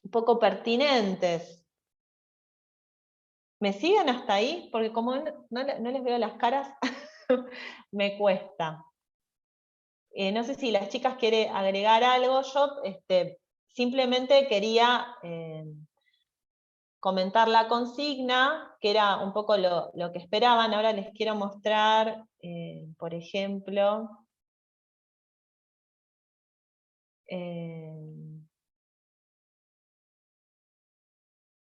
un poco pertinentes. ¿Me siguen hasta ahí? Porque como no les veo las caras, me cuesta. No sé si las chicas quieren agregar algo. Yo simplemente quería comentar la consigna, que era un poco lo que esperaban. Ahora les quiero mostrar, por ejemplo,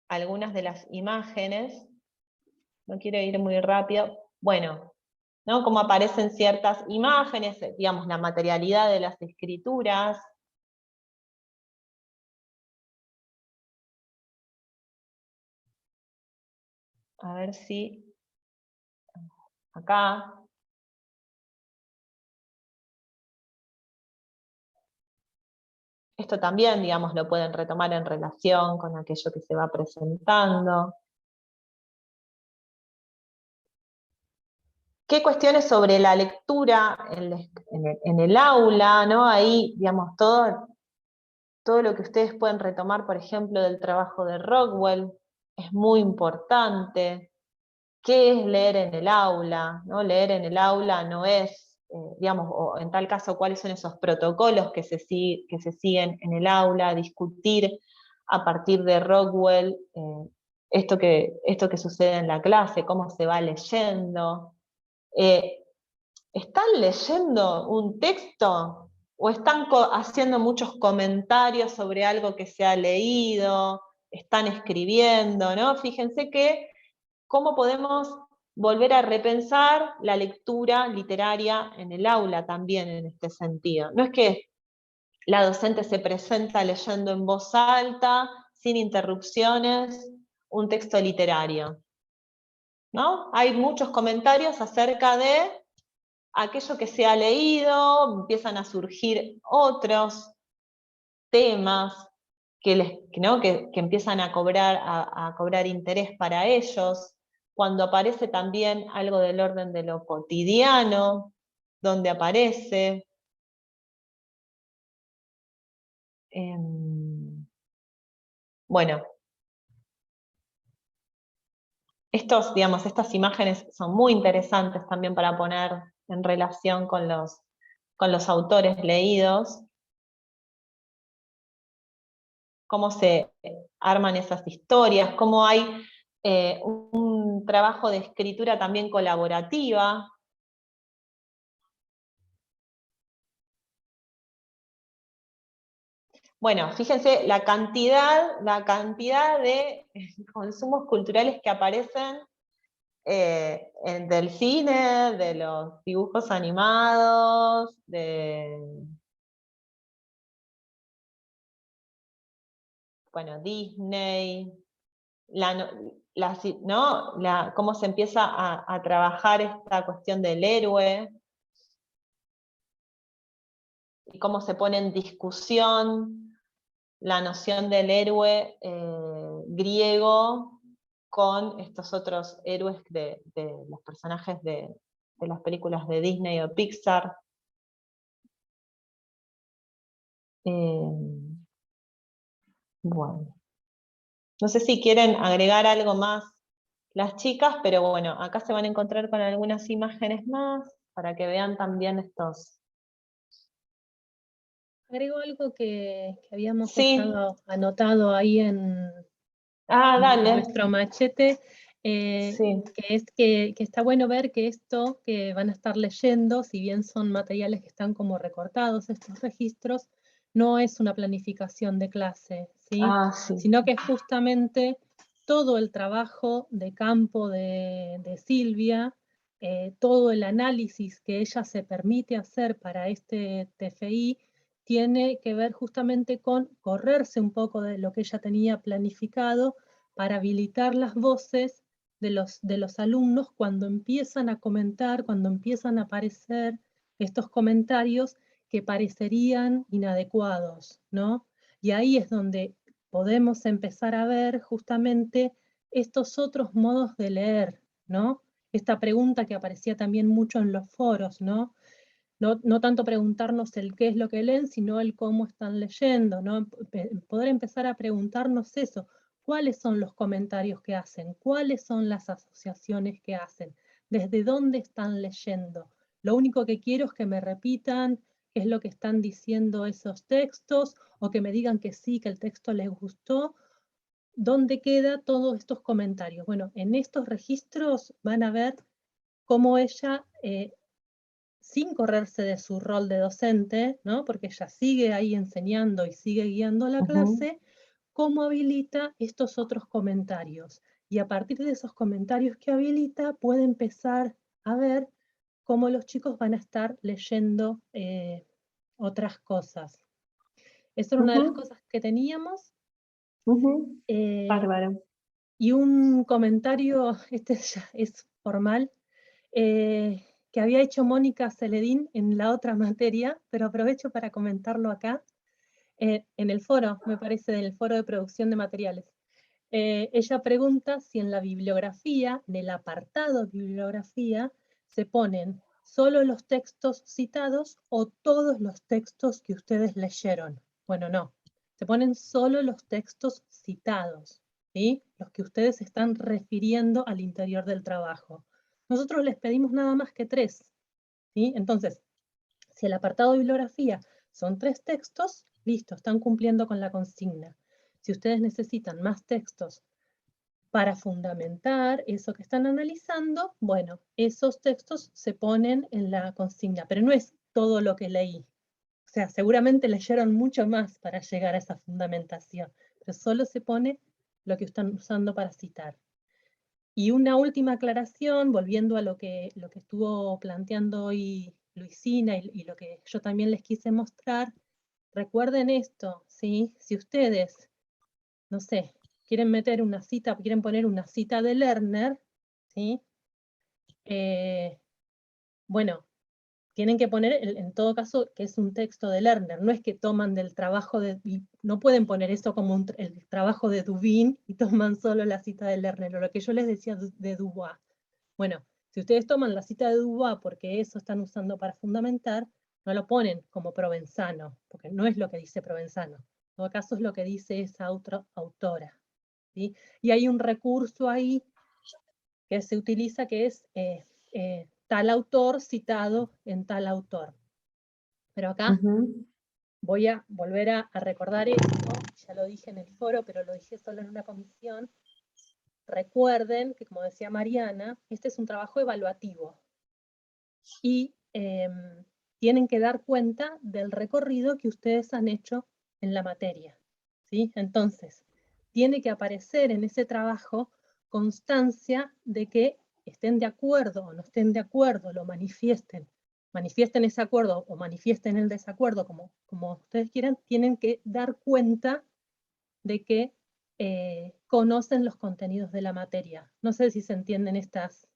algunas de las imágenes. No quiero ir muy rápido. Bueno, ¿no? Cómo aparecen ciertas imágenes, digamos, la materialidad de las escrituras. A ver si acá. Esto también, digamos, lo pueden retomar en relación con aquello que se va presentando. ¿Qué cuestiones sobre la lectura en el aula, ¿no? Ahí, digamos, todo lo que ustedes pueden retomar, por ejemplo, del trabajo de Rockwell, es muy importante. ¿Qué es leer en el aula? ¿No? Leer en el aula no es, digamos, o en tal caso, cuáles son esos protocolos que se siguen en el aula, discutir a partir de Rockwell esto que sucede en la clase, cómo se va leyendo. ¿Están leyendo un texto o están haciendo muchos comentarios sobre algo que se ha leído? ¿Están escribiendo? ¿No? Fíjense que cómo podemos volver a repensar la lectura literaria en el aula también en este sentido. No es que la docente se presenta leyendo en voz alta, sin interrupciones, un texto literario, ¿no? Hay muchos comentarios acerca de aquello que se ha leído, empiezan a surgir otros temas que empiezan a cobrar interés para ellos, cuando aparece también algo del orden de lo cotidiano, dónde aparece. Bueno, estas imágenes son muy interesantes también para poner en relación con los autores leídos, cómo se arman esas historias, cómo hay un trabajo de escritura también colaborativa. Bueno, fíjense la cantidad de consumos culturales que aparecen del cine, de los dibujos animados, Disney, cómo se empieza a trabajar esta cuestión del héroe, y cómo se pone en discusión la noción del héroe griego con estos otros héroes de los personajes de las películas de Disney o Pixar. Bueno, no sé si quieren agregar algo más las chicas, pero bueno, acá se van a encontrar con algunas imágenes más para que vean también estos. Agrego algo que habíamos Sí. dejado anotado ahí en Dale. nuestro machete, Sí. que es que está bueno ver que esto que van a estar leyendo, si bien son materiales que están como recortados, estos registros, no es una planificación de clase, ¿sí? Sí. Sino que es justamente todo el trabajo de campo de Silvia, todo el análisis que ella se permite hacer para este TFI, tiene que ver justamente con correrse un poco de lo que ella tenía planificado para habilitar las voces de los alumnos cuando empiezan a comentar, cuando empiezan a aparecer estos comentarios que parecerían inadecuados, ¿no? Y ahí es donde podemos empezar a ver justamente estos otros modos de leer, ¿no? Esta pregunta que aparecía también mucho en los foros, ¿no? No tanto preguntarnos el qué es lo que leen, sino el cómo están leyendo, ¿no? Poder empezar a preguntarnos eso, cuáles son los comentarios que hacen, cuáles son las asociaciones que hacen, desde dónde están leyendo. Lo único que quiero es que me repitan qué es lo que están diciendo esos textos, o que me digan que sí, que el texto les gustó. ¿Dónde quedan todos estos comentarios? Bueno, en estos registros van a ver cómo ella sin correrse de su rol de docente, ¿no? Porque ella sigue ahí enseñando y sigue guiando la clase, cómo habilita estos otros comentarios. Y a partir de esos comentarios que habilita, puede empezar a ver cómo los chicos van a estar leyendo otras cosas. Esa era una de las cosas que teníamos. Bárbaro. Y un comentario, este ya es formal, que había hecho Mónica Celedín en la otra materia, pero aprovecho para comentarlo acá, en el foro, me parece, en el foro de producción de materiales. Ella pregunta si en la bibliografía, en el apartado bibliografía, se ponen solo los textos citados o todos los textos que ustedes leyeron. Bueno, no, se ponen solo los textos citados, ¿sí? Los que ustedes están refiriendo al interior del trabajo. Nosotros les pedimos nada más que 3, ¿sí? Entonces, si el apartado de bibliografía son 3 textos, listo, están cumpliendo con la consigna. Si ustedes necesitan más textos para fundamentar eso que están analizando, bueno, esos textos se ponen en la consigna, pero no es todo lo que leí. O sea, seguramente leyeron mucho más para llegar a esa fundamentación, pero solo se pone lo que están usando para citar. Y una última aclaración, volviendo a lo que estuvo planteando hoy Luisina y lo que yo también les quise mostrar, recuerden esto, ¿sí? Si ustedes, no sé, quieren meter una cita, quieren poner una cita de Lerner, ¿sí? Bueno, tienen que poner, en todo caso, que es un texto de Lerner, no es que toman del trabajo no pueden poner eso como el trabajo de Dubin y toman solo la cita de Lerner, o lo que yo les decía de Dubois. Bueno, Si ustedes toman la cita de Dubois porque eso están usando para fundamentar, no lo ponen como Provenzano, porque no es lo que dice Provenzano. En todo caso es lo que dice esa otra autora. ¿Sí? Y hay un recurso ahí que se utiliza que es tal autor citado en tal autor. Pero acá voy a volver a recordar esto, ya lo dije en el foro, pero lo dije solo en una comisión. Recuerden que, como decía Mariana, este es un trabajo evaluativo y tienen que dar cuenta del recorrido que ustedes han hecho en la materia, ¿sí? Entonces, tiene que aparecer en ese trabajo constancia de que estén de acuerdo o no estén de acuerdo, lo manifiesten ese acuerdo o manifiesten el desacuerdo, como ustedes quieran, tienen que dar cuenta de que conocen los contenidos de la materia. No sé si se entienden estas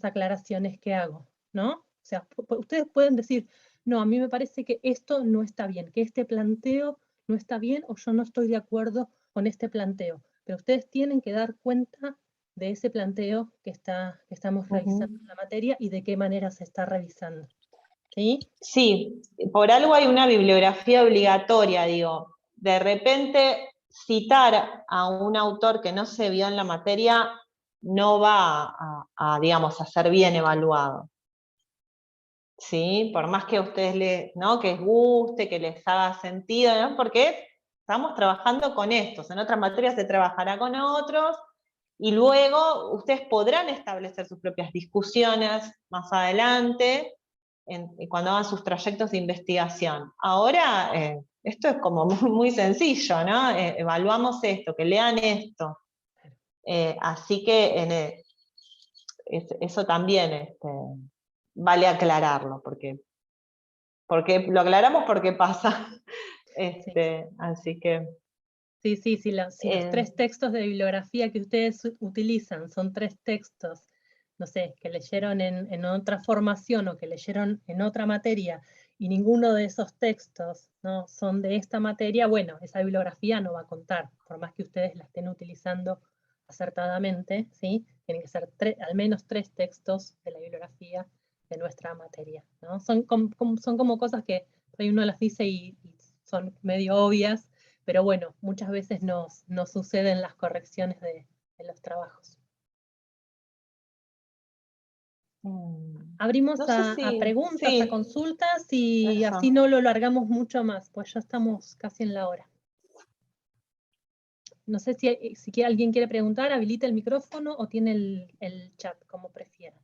aclaraciones que hago, ¿no? O sea, ustedes pueden decir, no, a mí me parece que esto no está bien, que este planteo no está bien o yo no estoy de acuerdo con este planteo. Pero ustedes tienen que dar cuenta de ese planteo que estamos revisando en la materia y de qué manera se está revisando. ¿Sí? Sí, por algo hay una bibliografía obligatoria, digo. De repente, citar a un autor que no se vio en la materia no va digamos, a ser bien evaluado. ¿Sí? Por más que a ustedes ¿no? que les guste, que les haga sentido, ¿no? Porque estamos trabajando con estos. En otras materias se trabajará con otros, y luego ustedes podrán establecer sus propias discusiones más adelante, cuando hagan sus trayectos de investigación. Ahora, esto es como muy sencillo, ¿no? Evaluamos esto, que lean esto. Así que eso también vale aclararlo, porque lo aclaramos porque pasa. Así que... Sí, si los 3 textos de bibliografía que ustedes utilizan son 3 textos, no sé, que leyeron en otra formación o que leyeron en otra materia, y ninguno de esos textos, ¿no?, son de esta materia, bueno, esa bibliografía no va a contar, por más que ustedes la estén utilizando acertadamente, ¿sí? Tienen que ser al menos 3 textos de la bibliografía de nuestra materia, ¿no? Son como cosas que uno las dice y son medio obvias, pero bueno, muchas veces nos suceden las correcciones de los trabajos. Abrimos a preguntas, a consultas, y Eso. así no lo largamos mucho más, pues ya estamos casi en la hora. No sé si alguien quiere preguntar, habilita el micrófono o tiene el chat, como prefiera.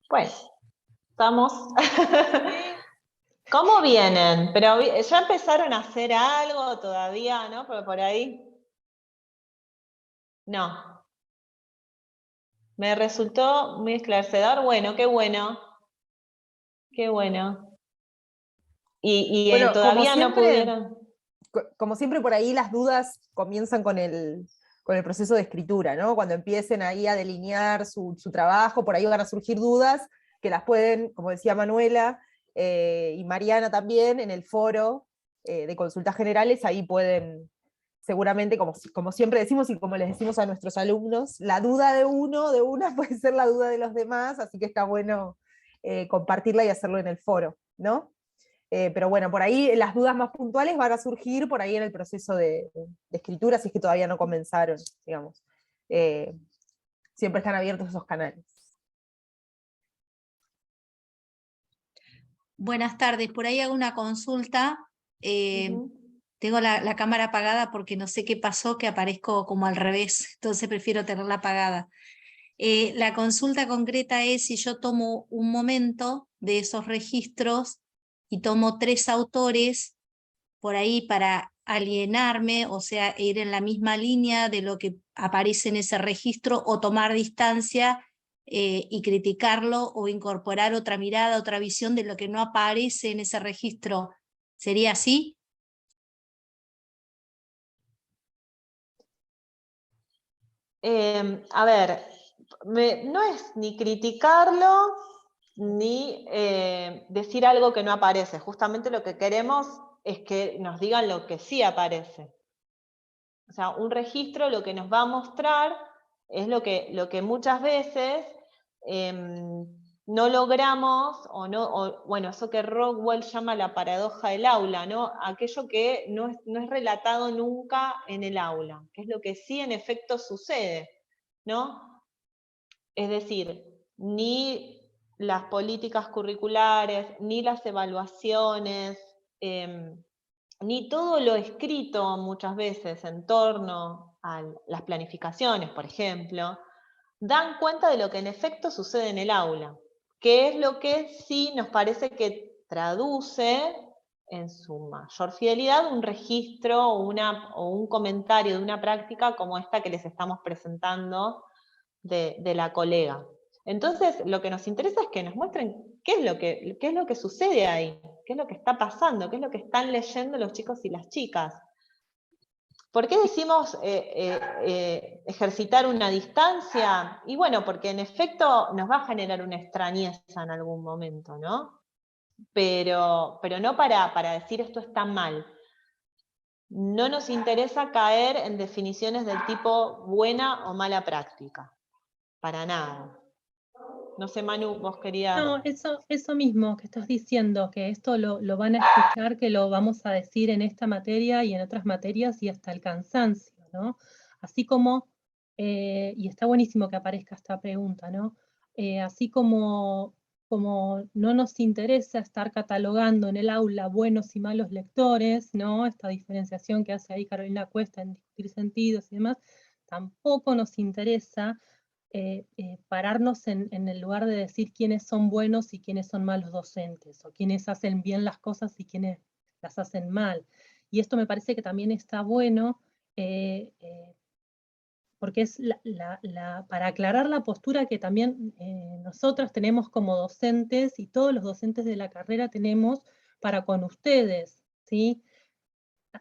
Bueno, estamos. ¿Cómo vienen? ¿Pero ya empezaron a hacer algo todavía, no? Por ahí. No. Me resultó muy esclarecedor. Bueno, qué bueno. Qué bueno. Y Bueno, todavía no pudieron. como siempre por ahí las dudas comienzan con el proceso de escritura, ¿no? Cuando empiecen ahí a delinear su trabajo, por ahí van a surgir dudas que las pueden, como decía Manuela, y Mariana también, en el foro de consultas generales, ahí pueden, seguramente, como siempre decimos y como les decimos a nuestros alumnos, la duda de uno, de una, puede ser la duda de los demás, así que está bueno compartirla y hacerlo en el foro, ¿no? Pero bueno, por ahí las dudas más puntuales van a surgir por ahí en el proceso de escritura, si es que todavía no comenzaron, digamos. Siempre están abiertos esos canales. Buenas tardes, por ahí hago una consulta. Tengo la cámara apagada porque no sé qué pasó, que aparezco como al revés, entonces prefiero tenerla apagada. La consulta concreta es si yo tomo un momento de esos registros y tomo 3 autores por ahí para alienarme, o sea, ir en la misma línea de lo que aparece en ese registro, o tomar distancia y criticarlo, o incorporar otra mirada, otra visión de lo que no aparece en ese registro. ¿Sería así? A ver, no es ni criticarlo ni decir algo que no aparece. Justamente lo que queremos es que nos digan lo que sí aparece. O sea, un registro lo que nos va a mostrar es lo que muchas veces no logramos, bueno, eso que Rockwell llama la paradoja del aula, ¿no? Aquello que no es relatado nunca en el aula, que es lo que sí en efecto sucede, ¿no? Es decir, ni las políticas curriculares, ni las evaluaciones, ni todo lo escrito muchas veces en torno a las planificaciones, por ejemplo, dan cuenta de lo que en efecto sucede en el aula, que es lo que sí nos parece que traduce en su mayor fidelidad un registro o un comentario de una práctica como esta que les estamos presentando de la colega. Entonces, lo que nos interesa es que nos muestren qué es lo que sucede ahí, qué es lo que está pasando, qué es lo que están leyendo los chicos y las chicas. ¿Por qué decimos ejercitar una distancia? Y bueno, porque en efecto nos va a generar una extrañeza en algún momento, ¿no? Pero no para decir esto está mal. No nos interesa caer en definiciones del tipo buena o mala práctica. Para nada. No sé, Manu, vos querías... No, eso mismo que estás diciendo, que esto lo van a escuchar, que lo vamos a decir en esta materia y en otras materias y hasta el cansancio, ¿no? Así como, y está buenísimo que aparezca esta pregunta, ¿no? Así como no nos interesa estar catalogando en el aula buenos y malos lectores, ¿no? Esta diferenciación que hace ahí Carolina Cuesta en discutir sentidos y demás, tampoco nos interesa pararnos en el lugar de decir quiénes son buenos y quiénes son malos docentes, o quiénes hacen bien las cosas y quiénes las hacen mal. Y esto me parece que también está bueno, porque es para aclarar la postura que también nosotras tenemos como docentes y todos los docentes de la carrera tenemos para con ustedes, ¿sí?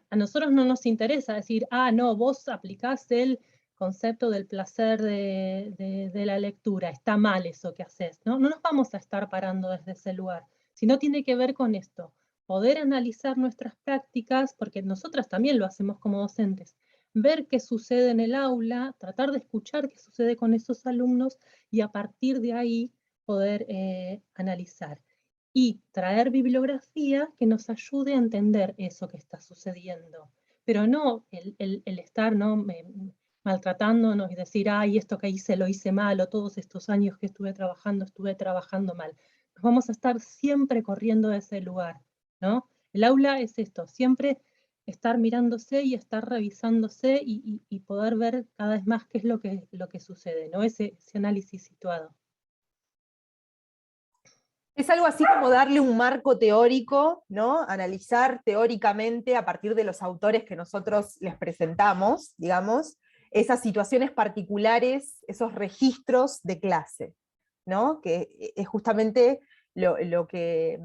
A nosotros no nos interesa decir, no, vos aplicás el concepto del placer de la lectura, está mal eso que haces, ¿no? No nos vamos a estar parando desde ese lugar, sino tiene que ver con esto, poder analizar nuestras prácticas, porque nosotras también lo hacemos como docentes, ver qué sucede en el aula, tratar de escuchar qué sucede con esos alumnos y a partir de ahí poder analizar. Y traer bibliografía que nos ayude a entender eso que está sucediendo. Pero no el estar, ¿no? maltratándonos y decir, esto que hice lo hice mal, o todos estos años que estuve trabajando mal. Nos vamos a estar siempre corriendo de ese lugar, ¿no? El aula es esto, siempre estar mirándose y estar revisándose y poder ver cada vez más qué es lo que sucede, ¿no? Ese análisis situado. Es algo así como darle un marco teórico, ¿no? Analizar teóricamente a partir de los autores que nosotros les presentamos, digamos, esas situaciones particulares, esos registros de clase, ¿no? Que es justamente lo que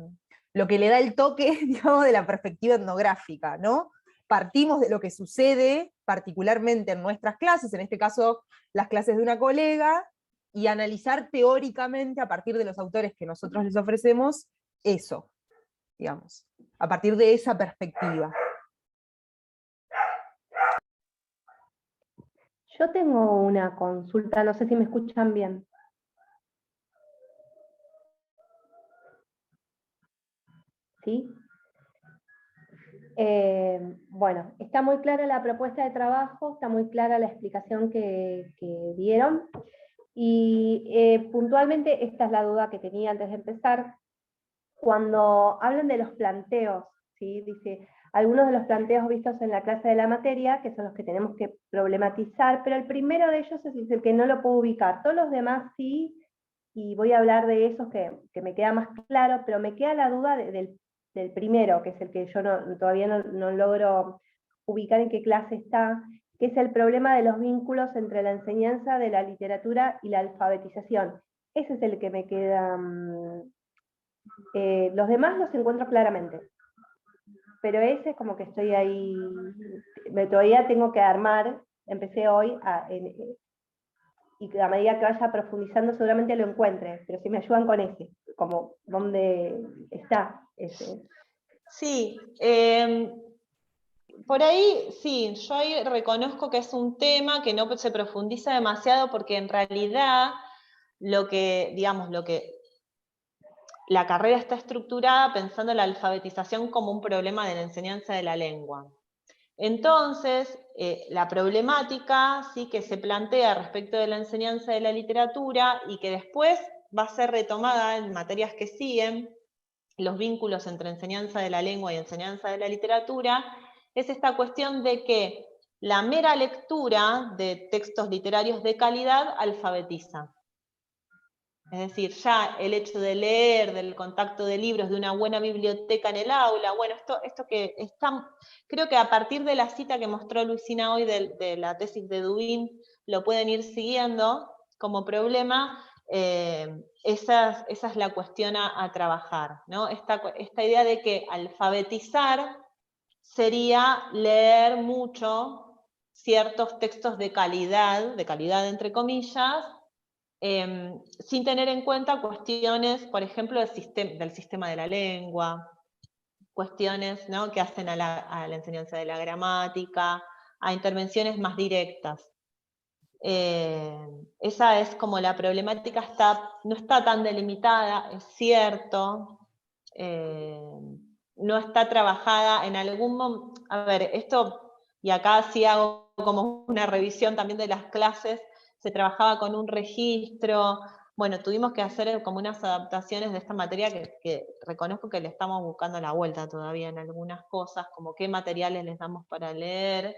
le da el toque, digamos, de la perspectiva etnográfica, ¿no? Partimos de lo que sucede particularmente en nuestras clases, en este caso las clases de una colega, y analizar teóricamente a partir de los autores que nosotros les ofrecemos eso, digamos, a partir de esa perspectiva. Yo tengo una consulta, no sé si me escuchan bien. ¿Sí? Bueno, está muy clara la propuesta de trabajo, está muy clara la explicación que dieron, y puntualmente esta es la duda que tenía antes de empezar. Cuando hablan de los planteos, ¿sí? Dice, algunos de los planteos vistos en la clase de la materia, que son los que tenemos que problematizar, pero el primero de ellos es el que no lo puedo ubicar, todos los demás sí, y voy a hablar de esos que me queda más claro, pero me queda la duda del primero, que es el que yo todavía no logro ubicar en qué clase está, que es el problema de los vínculos entre la enseñanza de la literatura y la alfabetización. Ese es el que me queda... los demás los encuentro claramente, pero ese es como que estoy ahí, todavía tengo que armar, empecé hoy y que a medida que vaya profundizando seguramente lo encuentre, pero si me ayudan con ese, como dónde está ese. Sí, por ahí sí, yo ahí reconozco que es un tema que no se profundiza demasiado porque en realidad la carrera está estructurada pensando en la alfabetización como un problema de la enseñanza de la lengua. Entonces, la problemática sí que se plantea respecto de la enseñanza de la literatura y que después va a ser retomada en materias que siguen, los vínculos entre enseñanza de la lengua y enseñanza de la literatura, es esta cuestión de que la mera lectura de textos literarios de calidad alfabetiza. Es decir, ya el hecho de leer, del contacto de libros, de una buena biblioteca en el aula, bueno, esto que está, creo que a partir de la cita que mostró Luisina hoy de la tesis de Dubin, lo pueden ir siguiendo como problema, esa es la cuestión a trabajar, ¿no? Esta idea de que alfabetizar sería leer mucho ciertos textos de calidad entre comillas, sin tener en cuenta cuestiones, por ejemplo, del sistema de la lengua, cuestiones, ¿no?, que hacen a la enseñanza de la gramática, a intervenciones más directas. Esa es como la problemática, no está tan delimitada, es cierto, no está trabajada en algún momento. A ver, esto, y acá sí hago como una revisión también de las clases, se trabajaba con un registro, bueno, tuvimos que hacer como unas adaptaciones de esta materia que reconozco que le estamos buscando la vuelta todavía en algunas cosas, como qué materiales les damos para leer,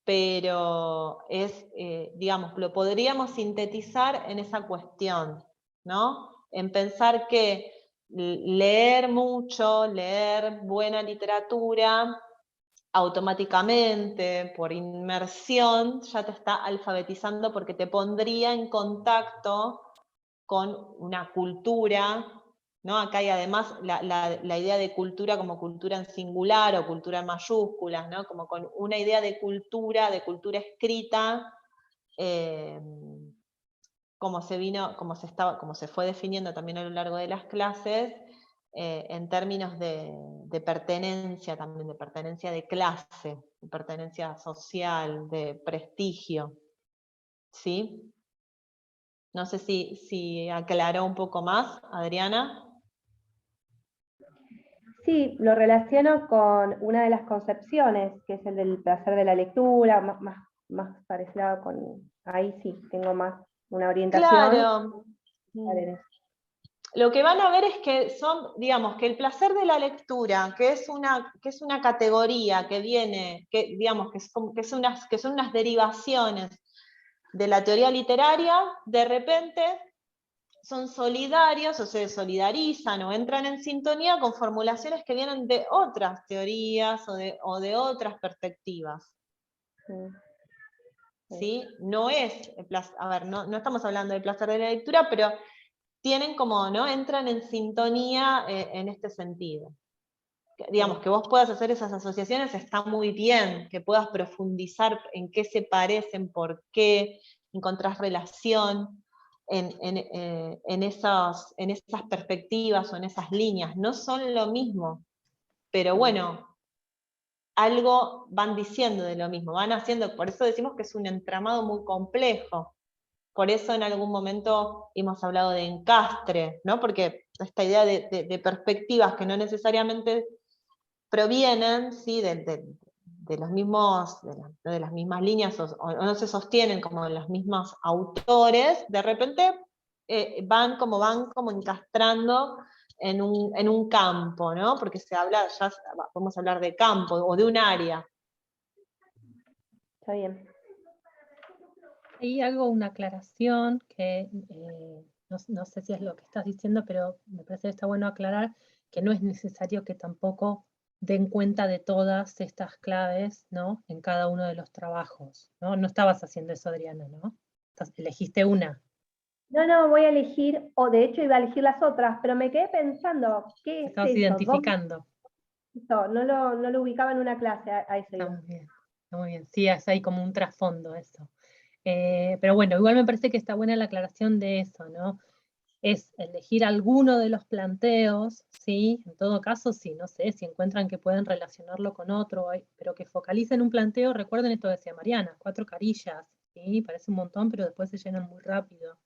pero digamos, lo podríamos sintetizar en esa cuestión, ¿no? En pensar que leer mucho, leer buena literatura, automáticamente, por inmersión, ya te está alfabetizando porque te pondría en contacto con una cultura, ¿no? Acá hay además la idea de cultura como cultura en singular o cultura en mayúsculas, ¿no? Como con una idea de cultura escrita, como se fue definiendo también a lo largo de las clases, en términos de pertenencia también, de pertenencia de clase, de pertenencia social, de prestigio, ¿sí? No sé si aclaró un poco más, Adriana. Sí, lo relaciono con una de las concepciones, que es el del placer de la lectura, más parecida con... Ahí sí, tengo más una orientación. Claro. Lo que van a ver es que digamos, que el placer de la lectura, que es una categoría que viene, digamos, que son unas derivaciones de la teoría literaria, de repente son solidarios o se solidarizan o entran en sintonía con formulaciones que vienen de otras teorías o de otras perspectivas. ¿Sí? No estamos hablando del placer de la lectura, pero tienen como, ¿no? Entran en sintonía en este sentido. Digamos, que vos puedas hacer esas asociaciones está muy bien, que puedas profundizar en qué se parecen, por qué, encontrás relación en esas perspectivas o en esas líneas. No son lo mismo, pero bueno, algo van diciendo de lo mismo, van haciendo, por eso decimos que es un entramado muy complejo. Por eso en algún momento hemos hablado de encastre, ¿no? Porque esta idea de perspectivas que no necesariamente provienen, ¿sí?, de los mismos, de las mismas líneas, o no se sostienen como de los mismos autores, de repente van como encastrando en un campo, ¿no? Porque ya podemos hablar de campo o de un área. Está bien. Ahí hago una aclaración que no sé si es lo que estás diciendo, pero me parece que está bueno aclarar que no es necesario que tampoco den cuenta de todas estas claves, ¿no?, en cada uno de los trabajos, ¿no? No estabas haciendo eso, Adriana, ¿no? Elegiste una. No, voy a elegir, o de hecho iba a elegir las otras, pero me quedé pensando, ¿qué es Estabas eso? identificando. No lo ubicaba en una clase, a eso Está iba. muy bien, está muy bien. Sí, es ahí como un trasfondo eso. Pero bueno, igual me parece que está buena la aclaración de eso, ¿no? Es elegir alguno de los planteos, ¿sí? En todo caso, sí, no sé, si encuentran que pueden relacionarlo con otro, pero que focalicen un planteo, recuerden esto que decía Mariana, 4 carillas, ¿sí? Parece un montón, pero después se llenan muy rápido.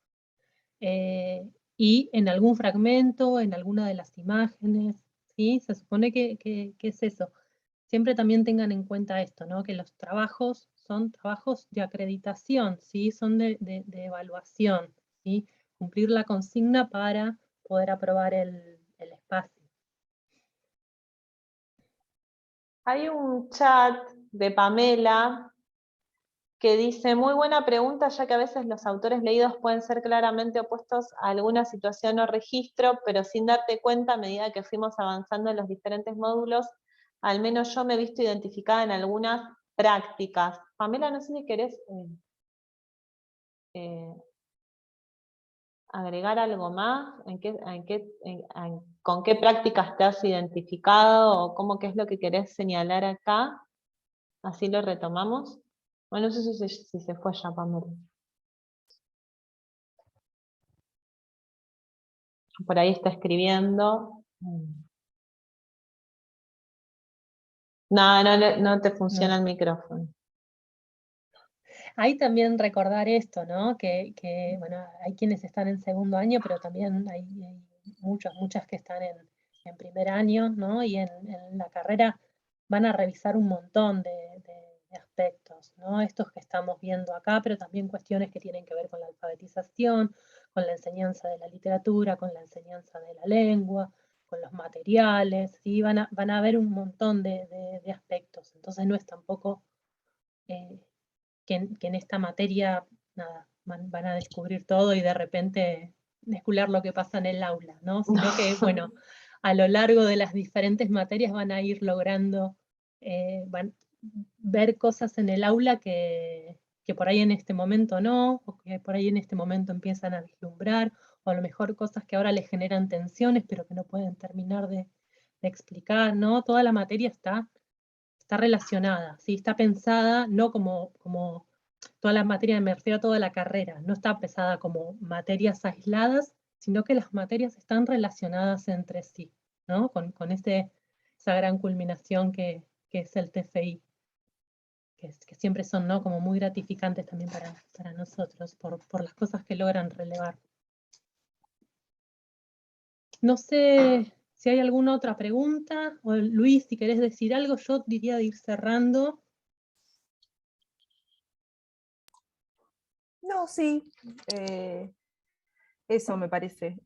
Y en algún fragmento, en alguna de las imágenes, ¿sí? Se supone que es eso. Siempre también tengan en cuenta esto, ¿no? Que los trabajos son trabajos de acreditación, ¿sí? Son de evaluación, ¿sí? Cumplir la consigna para poder aprobar el espacio. Hay un chat de Pamela que dice, muy buena pregunta, ya que a veces los autores leídos pueden ser claramente opuestos a alguna situación o registro, pero sin darte cuenta a medida que fuimos avanzando en los diferentes módulos, al menos yo me he visto identificada en algunas prácticas. Pamela, no sé si querés agregar algo más, con qué prácticas te has identificado, o qué es lo que querés señalar acá, así lo retomamos. Bueno, no sé si se fue ya, Pamela. Por ahí está escribiendo. No te funciona el micrófono. Hay también recordar esto, ¿no? Que bueno, hay quienes están en segundo año, pero también hay muchas que están en primer año, ¿no? Y en la carrera van a revisar un montón de aspectos, ¿no? Estos que estamos viendo acá, pero también cuestiones que tienen que ver con la alfabetización, con la enseñanza de la literatura, con la enseñanza de la lengua, con los materiales, ¿sí? Van a ver un montón de aspectos. Entonces no es tampoco que en esta materia, nada, van a descubrir todo y de repente descubrir lo que pasa en el aula, ¿no? Sino que, bueno, a lo largo de las diferentes materias van a ir logrando ver cosas en el aula que por ahí en este momento no, o que por ahí en este momento empiezan a vislumbrar, o a lo mejor cosas que ahora les generan tensiones, pero que no pueden terminar de explicar, ¿no? Toda la materia está relacionada, ¿sí? Está pensada no como toda la materia, me refiero a toda la carrera, no está pensada como materias aisladas, sino que las materias están relacionadas entre sí, ¿no? Con esa gran culminación que es el TFI, que siempre son, ¿no? Como muy gratificantes también para nosotros, por las cosas que logran relevar. No sé si hay alguna otra pregunta, o Luis, si querés decir algo, yo diría de ir cerrando. No, sí. Eso me parece.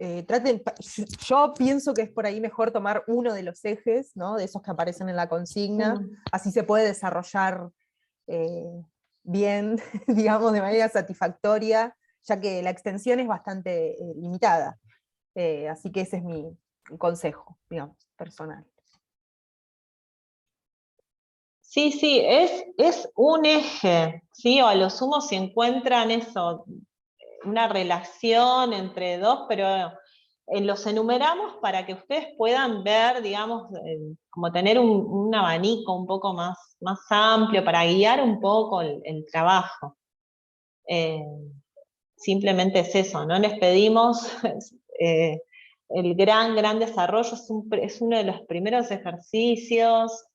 Yo pienso que es por ahí mejor tomar uno de los ejes, ¿no? De esos que aparecen en la consigna, así se puede desarrollar bien, digamos, de manera satisfactoria, ya que la extensión es bastante limitada. Así que ese es mi consejo, digamos, personal. Sí, es un eje, ¿sí? O a lo sumo se encuentran eso, una relación entre dos, pero los enumeramos para que ustedes puedan ver, digamos, como tener un abanico un poco más amplio para guiar un poco el trabajo. Simplemente es eso, no les pedimos el gran desarrollo, es uno de los primeros ejercicios,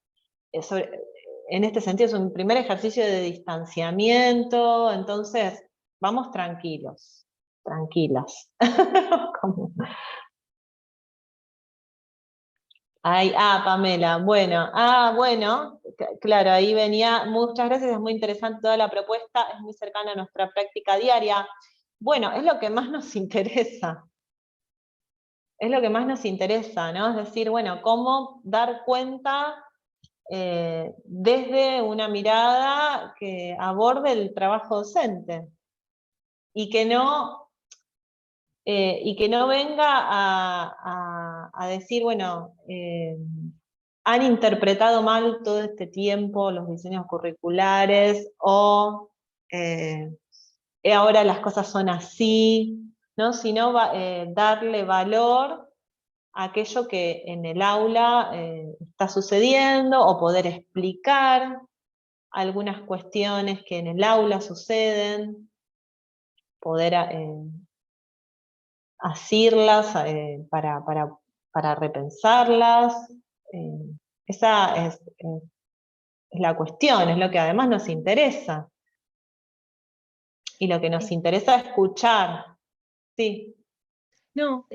en este sentido es un primer ejercicio de distanciamiento, entonces vamos tranquilos, tranquilas. Pamela, bueno, claro, ahí venía, muchas gracias, es muy interesante toda la propuesta, es muy cercana a nuestra práctica diaria. Bueno, es lo que más nos interesa. Es lo que más nos interesa, ¿no? Es decir, bueno, cómo dar cuenta desde una mirada que aborde el trabajo docente y que no venga a decir, bueno, han interpretado mal todo este tiempo los diseños curriculares o ahora las cosas son así, ¿no? Sino darle valor a aquello que en el aula está sucediendo o poder explicar algunas cuestiones que en el aula suceden, poder asirlas para repensarlas. Esa es la cuestión, es lo que además nos interesa. Y lo que nos interesa escuchar. Sí. No,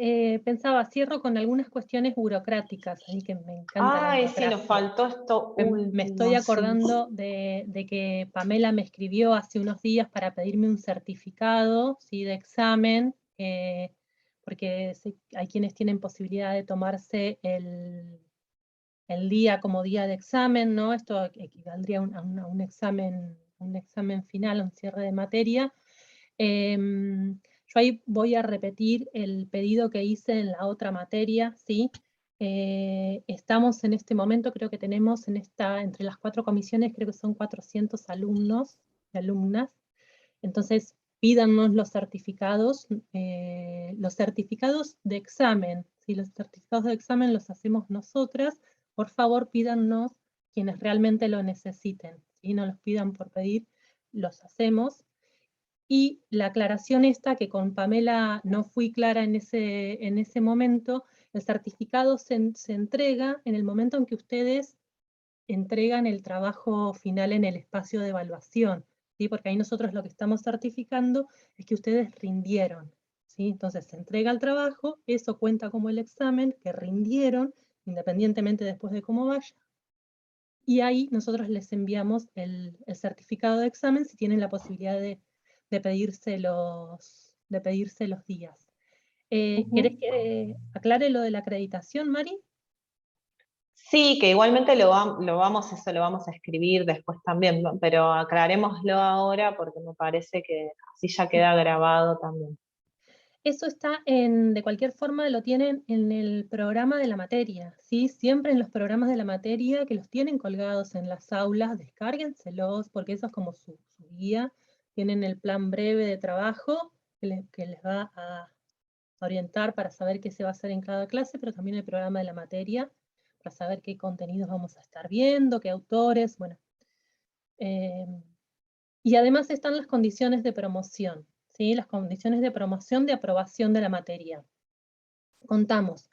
pensaba, cierro con algunas cuestiones burocráticas, así que me encanta la Ay, sí, burocracia. nos faltó esto último. Me estoy acordando de que Pamela me escribió hace unos días para pedirme un certificado, ¿sí?, de examen, porque hay quienes tienen posibilidad de tomarse el día como día de examen, ¿no? Esto equivaldría a un examen final, a un cierre de materia. Yo ahí voy a repetir el pedido que hice en la otra materia, ¿sí? Estamos en este momento, creo que tenemos entre las 4 comisiones, creo que son 400 alumnos y alumnas. Entonces, pídanos los certificados de examen. Si los certificados de examen los hacemos nosotras, por favor pídanos quienes realmente lo necesiten. ¿Sí? No los pidan por pedir, los hacemos. Y la aclaración esta, que con Pamela no fui clara en ese momento, el certificado se entrega en el momento en que ustedes entregan el trabajo final en el espacio de evaluación, ¿sí? Porque ahí nosotros lo que estamos certificando es que ustedes rindieron, ¿sí? Entonces se entrega el trabajo, eso cuenta como el examen que rindieron, independientemente después de cómo vaya, y ahí nosotros les enviamos el certificado de examen si tienen la posibilidad de pedirse los días. ¿Querés que aclare lo de la acreditación, Mari? Sí, que igualmente lo vamos a escribir después también, ¿no? Pero aclarémoslo ahora porque me parece que así ya queda grabado también. Eso está de cualquier forma lo tienen en el programa de la materia, ¿sí? Siempre en los programas de la materia que los tienen colgados en las aulas, descárguenselos, porque eso es como su guía. Tienen el plan breve de trabajo que les va a orientar para saber qué se va a hacer en cada clase, pero también el programa de la materia, para saber qué contenidos vamos a estar viendo, qué autores, bueno. Y además están las condiciones de promoción, ¿sí? Las condiciones de promoción de aprobación de la materia. Contamos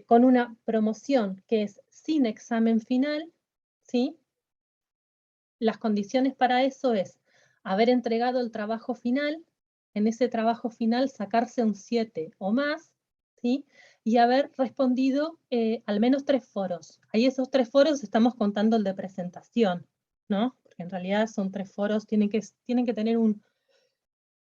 con una promoción que es sin examen final, ¿sí? Las condiciones para eso es haber entregado el trabajo final, en ese trabajo final sacarse un 7 o más, ¿sí? Y haber respondido al menos 3 foros. Ahí esos 3 foros estamos contando el de presentación, ¿no? Porque en realidad son 3 foros, tienen que tener no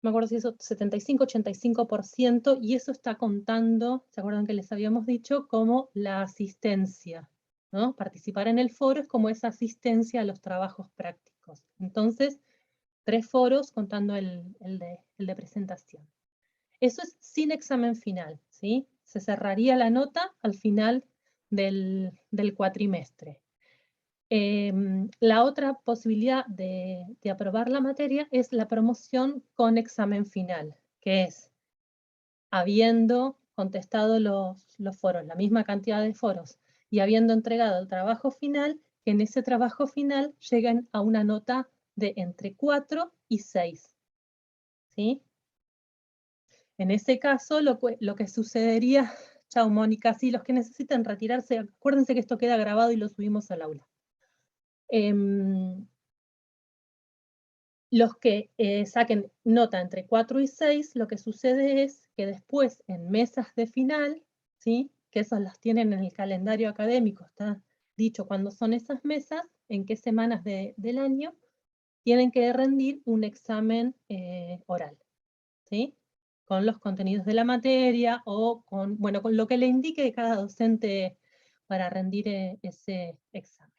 me acuerdo si eso 75-85%, y eso está contando, ¿se acuerdan que les habíamos dicho? Como la asistencia, ¿no? Participar en el foro es como esa asistencia a los trabajos prácticos. Entonces, 3 foros contando el de presentación. Eso es sin examen final, ¿sí? Se cerraría la nota al final del cuatrimestre. La otra posibilidad de aprobar la materia es la promoción con examen final, que es habiendo contestado los foros, la misma cantidad de foros, y habiendo entregado el trabajo final, que en ese trabajo final lleguen a una nota de entre 4 y 6. ¿Sí? En ese caso, lo que sucedería, chao Mónica, sí, los que necesiten retirarse, acuérdense que esto queda grabado y lo subimos al aula. Los que saquen nota entre 4 y 6, lo que sucede es que después en mesas de final, ¿sí? Que esas las tienen en el calendario académico, está dicho cuándo son esas mesas, en qué semanas del año, tienen que rendir un examen oral, ¿sí? Con los contenidos de la materia o con lo que le indique cada docente para rendir ese examen.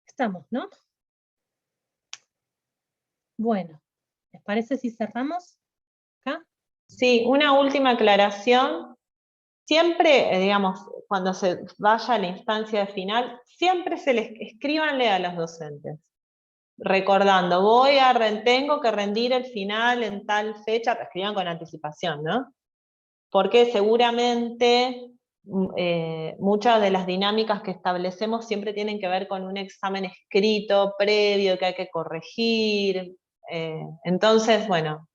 Estamos, ¿no? Bueno, ¿les parece si cerramos acá? Sí, una última aclaración. Siempre, digamos, cuando se vaya a la instancia final, siempre escríbanle a los docentes, recordando, tengo que rendir el final en tal fecha, escriban con anticipación, ¿no? Porque seguramente muchas de las dinámicas que establecemos siempre tienen que ver con un examen escrito previo que hay que corregir. Entonces, bueno,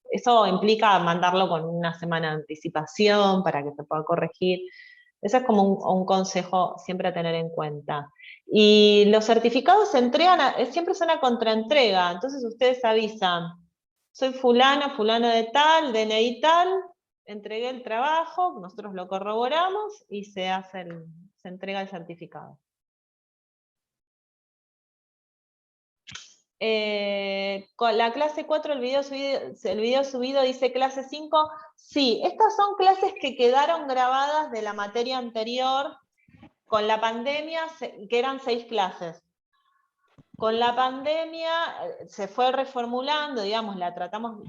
eso implica mandarlo con una semana de anticipación para que se pueda corregir. Eso es como un consejo siempre a tener en cuenta. Y los certificados se entregan, siempre es una contraentrega, entonces ustedes avisan, soy fulano, fulano de tal, DNI tal, entregué el trabajo, nosotros lo corroboramos y se entrega el certificado. Con la clase 4, el video subido dice clase 5. Sí, estas son clases que quedaron grabadas de la materia anterior. Con la pandemia, que eran 6 clases. Con la pandemia se fue reformulando, digamos,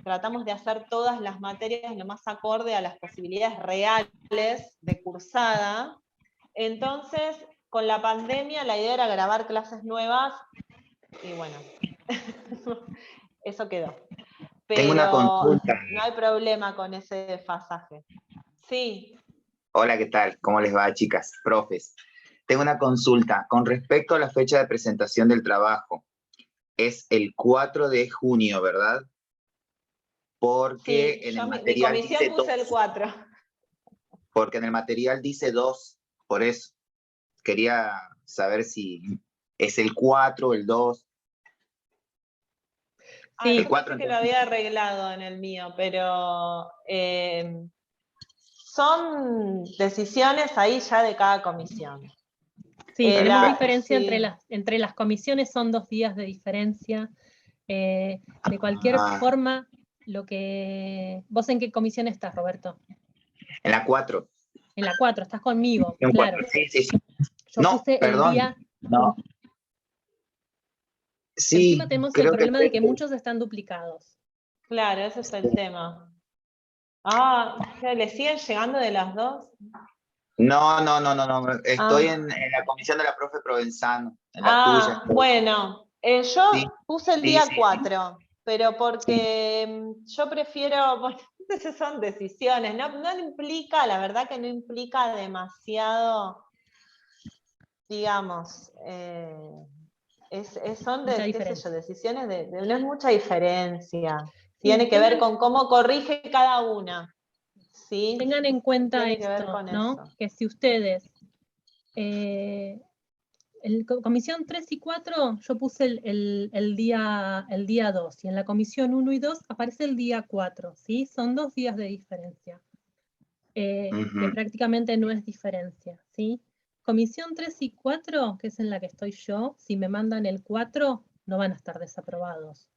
tratamos de hacer todas las materias lo más acorde a las posibilidades reales de cursada. Entonces, con la pandemia la idea era grabar clases nuevas, y bueno, eso quedó. Pero tengo una consulta. no hay problema con ese desfasaje. Sí. Hola, ¿qué tal? ¿Cómo les va, chicas, profes? Tengo una consulta con respecto a la fecha de presentación del trabajo. Es el 4 de junio, ¿verdad? Porque sí, en el mi material comisión dice puse 2. el 4. Porque en el material dice 2, por eso. Quería saber si es el 4 o el 2. Sí, el yo 4 pensé que lo entonces. había arreglado en el mío, pero son decisiones ahí ya de cada comisión. Sí, tenemos diferencia sí. entre las comisiones, son 2 días de diferencia. De cualquier forma, ¿vos en qué comisión estás, Roberto? En la 4. En la 4, estás conmigo, En claro. 4. Sí. Yo No, puse perdón. el día... No. Sí, encima tenemos el creo problema que de que muchos están duplicados. Claro, ese es el tema. ¿Le siguen llegando de las 2? No. Estoy en la comisión de la profe Provenzano, en la tuya. Bueno, yo Sí, puse el sí, día sí. 4, pero porque yo prefiero, bueno, esas son decisiones, no implica, la verdad que no implica demasiado, digamos, son Mucha qué sé diferencia. yo, decisiones no es mucha diferencia. Sí, Tiene que ver con cómo corrige cada una. ¿Sí? Tengan en cuenta Tiene que ver esto, con ¿no? eso. Que si ustedes, comisión 3 y 4, yo puse el día 2, y en la comisión 1 y 2 aparece el día 4, ¿sí? Son 2 días de diferencia, que prácticamente no es diferencia, ¿sí? Comisión 3 y 4, que es en la que estoy yo, si me mandan el 4, no van a estar desaprobados,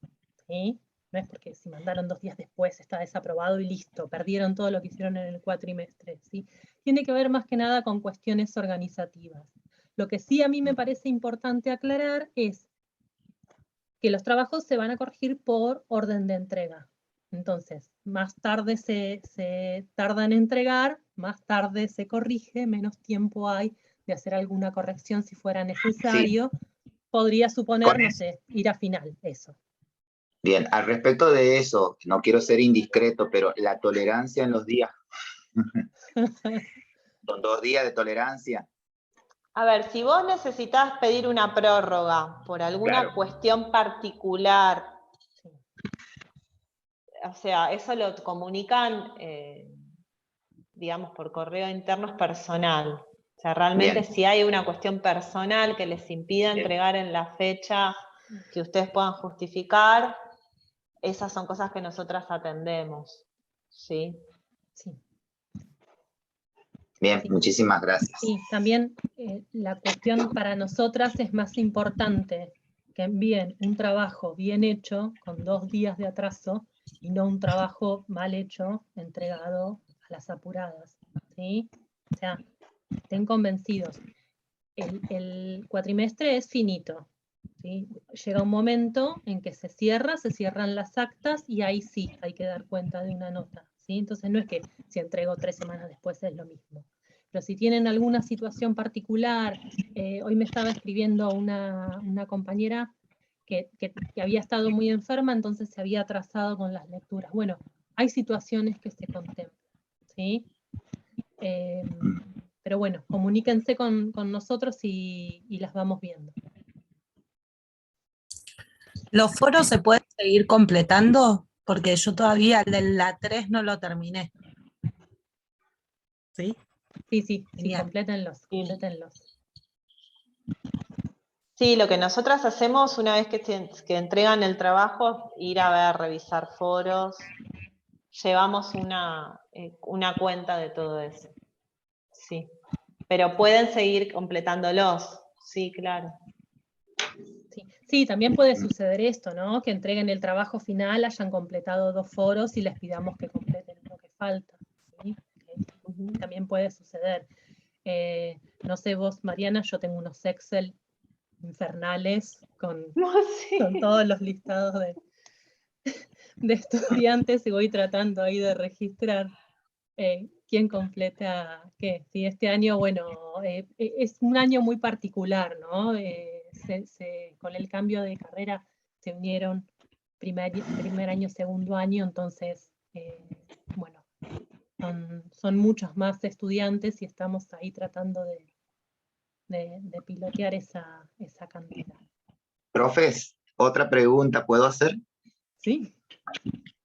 ¿sí? No es porque si mandaron 2 días después está desaprobado y listo, perdieron todo lo que hicieron en el cuatrimestre, ¿sí? Tiene que ver más que nada con cuestiones organizativas. Lo que sí a mí me parece importante aclarar es que los trabajos se van a corregir por orden de entrega. Entonces, más tarde se tarda en entregar, más tarde se corrige, menos tiempo hay de hacer alguna corrección si fuera necesario. Sí. Podría suponer, no sé, ir a final, eso. Bien, al respecto de eso, no quiero ser indiscreto, pero la tolerancia en los días. Son 2 días de tolerancia. A ver, si vos necesitas pedir una prórroga por alguna cuestión particular, o sea, eso lo comunican, digamos, por correo interno, es personal. O sea, realmente si hay una cuestión personal que les impida entregar en la fecha que ustedes puedan justificar, esas son cosas que nosotras atendemos. ¿Sí? Sí. Bien, muchísimas gracias. Y también la cuestión para nosotras es más importante que envíen un trabajo bien hecho, con 2 días de atraso, y no un trabajo mal hecho, entregado a las apuradas, ¿sí? O sea, estén convencidos. El cuatrimestre es finito, ¿sí? Llega un momento en que se cierran las actas, y ahí sí hay que dar cuenta de una nota, ¿sí? Entonces no es que si entrego 3 semanas después es lo mismo. Pero si tienen alguna situación particular, hoy me estaba escribiendo una compañera que había estado muy enferma, entonces se había atrasado con las lecturas. Bueno, hay situaciones que se contemplan, ¿sí? Pero bueno, comuníquense con nosotros y las vamos viendo. ¿Los foros se pueden seguir completando? Porque yo todavía el de la 3 no lo terminé. ¿Sí? Sí, Genial. complétenlos. Sí, lo que nosotras hacemos una vez que entregan el trabajo, ir a ver, revisar foros, llevamos una cuenta de todo eso. Sí, pero pueden seguir completándolos, sí, claro. Sí, también puede suceder esto, ¿no? Que entreguen el trabajo final, hayan completado 2 foros y les pidamos que completen lo que falta, ¿sí? También puede suceder. No sé vos, Mariana, yo tengo unos Excel infernales con todos los listados de estudiantes y voy tratando ahí de registrar quién completa qué. Sí, este año, bueno, es un año muy particular, ¿no? Con el cambio de carrera se unieron primer año, segundo año, entonces, bueno, son muchos más estudiantes y estamos ahí tratando de pilotear esa cantidad. Profes, otra pregunta, ¿puedo hacer? ¿Sí?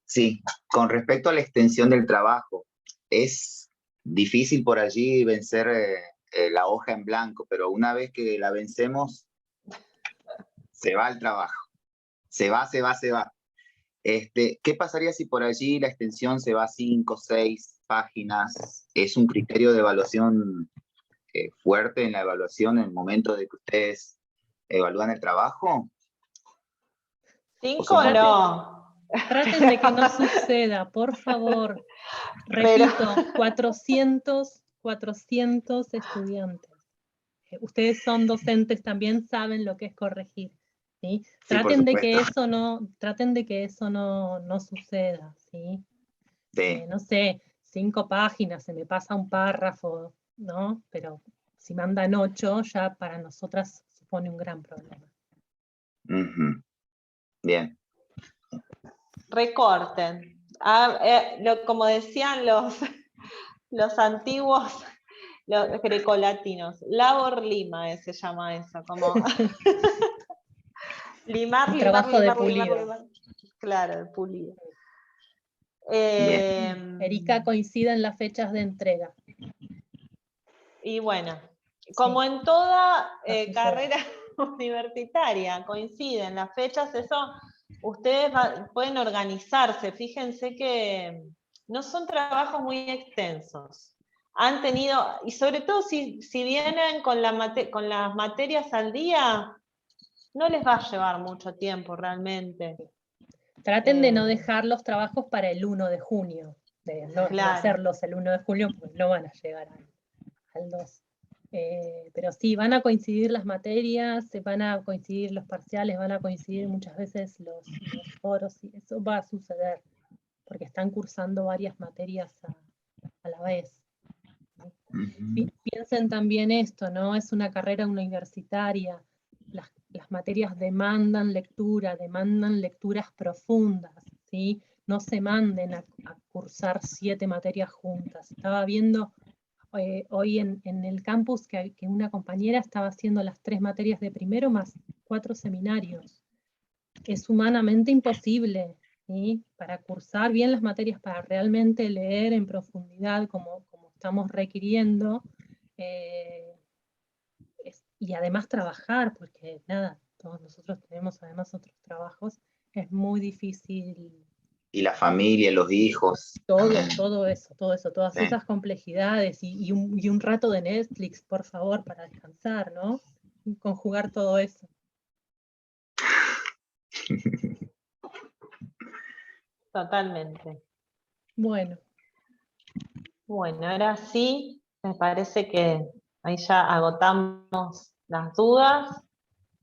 Sí, con respecto a la extensión del trabajo, es difícil por allí vencer la hoja en blanco, pero una vez que la vencemos, se va el trabajo. Se va. ¿Qué pasaría si por allí la extensión se va a 5, 6 páginas? ¿Es un criterio de evaluación fuerte en la evaluación en el momento de que ustedes evalúan el trabajo? 5 no. Traten de que no suceda, por favor. Repito, 400 estudiantes. Ustedes son docentes, también saben lo que es corregir. ¿sí? Traten de que eso no suceda. ¿sí? Sí. No sé, 5 páginas, se me pasa un párrafo, ¿no? Pero si mandan 8, ya para nosotras supone un gran problema. Bien. Recorten. Como decían los antiguos, los grecolatinos, labor lima se llama eso, como limar. Claro, el pulido. Erika, coincide en las fechas de entrega. Y bueno, como en toda carrera universitaria, coinciden las fechas, eso ustedes pueden organizarse. Fíjense que no son trabajos muy extensos. Han tenido, y sobre todo si vienen con las materias al día, no les va a llevar mucho tiempo realmente. Traten de no dejar los trabajos para el 1 de junio, de no hacerlos el 1 de julio, porque no van a llegar al 2. Pero sí, van a coincidir las materias, van a coincidir los parciales, van a coincidir muchas veces los foros, y eso va a suceder, porque están cursando varias materias a la vez. Piensen también esto, ¿no? Es una carrera universitaria, las materias demandan lectura, demandan lecturas profundas, ¿sí? No se manden a cursar 7 materias juntas. Estaba viendo hoy en el campus que una compañera estaba haciendo las 3 materias de primero más 4 seminarios. Es humanamente imposible, ¿sí? Para cursar bien las materias, para realmente leer en profundidad como estamos requiriendo, y además trabajar, porque nada, todos nosotros tenemos además otros trabajos, es muy difícil. Y la familia, los hijos. Todo eso, todas esas complejidades y un rato de Netflix, por favor, para descansar, ¿no? Conjugar todo eso. Totalmente. Bueno, ahora sí, me parece que ahí ya agotamos las dudas.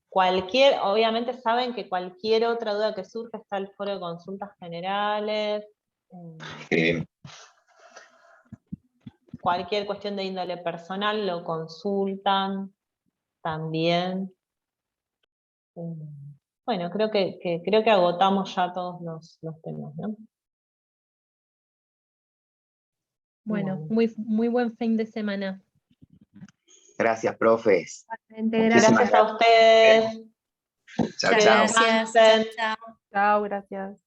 Obviamente saben que cualquier otra duda que surja está el foro de consultas generales. Cualquier cuestión de índole personal lo consultan también. Bueno, creo que agotamos ya todos los temas, ¿no? bueno, muy buen fin de semana. Gracias, profes. Gracias a ustedes. Chao, Muchas chao. gracias. Avancen. Chao, chao. Chao, gracias.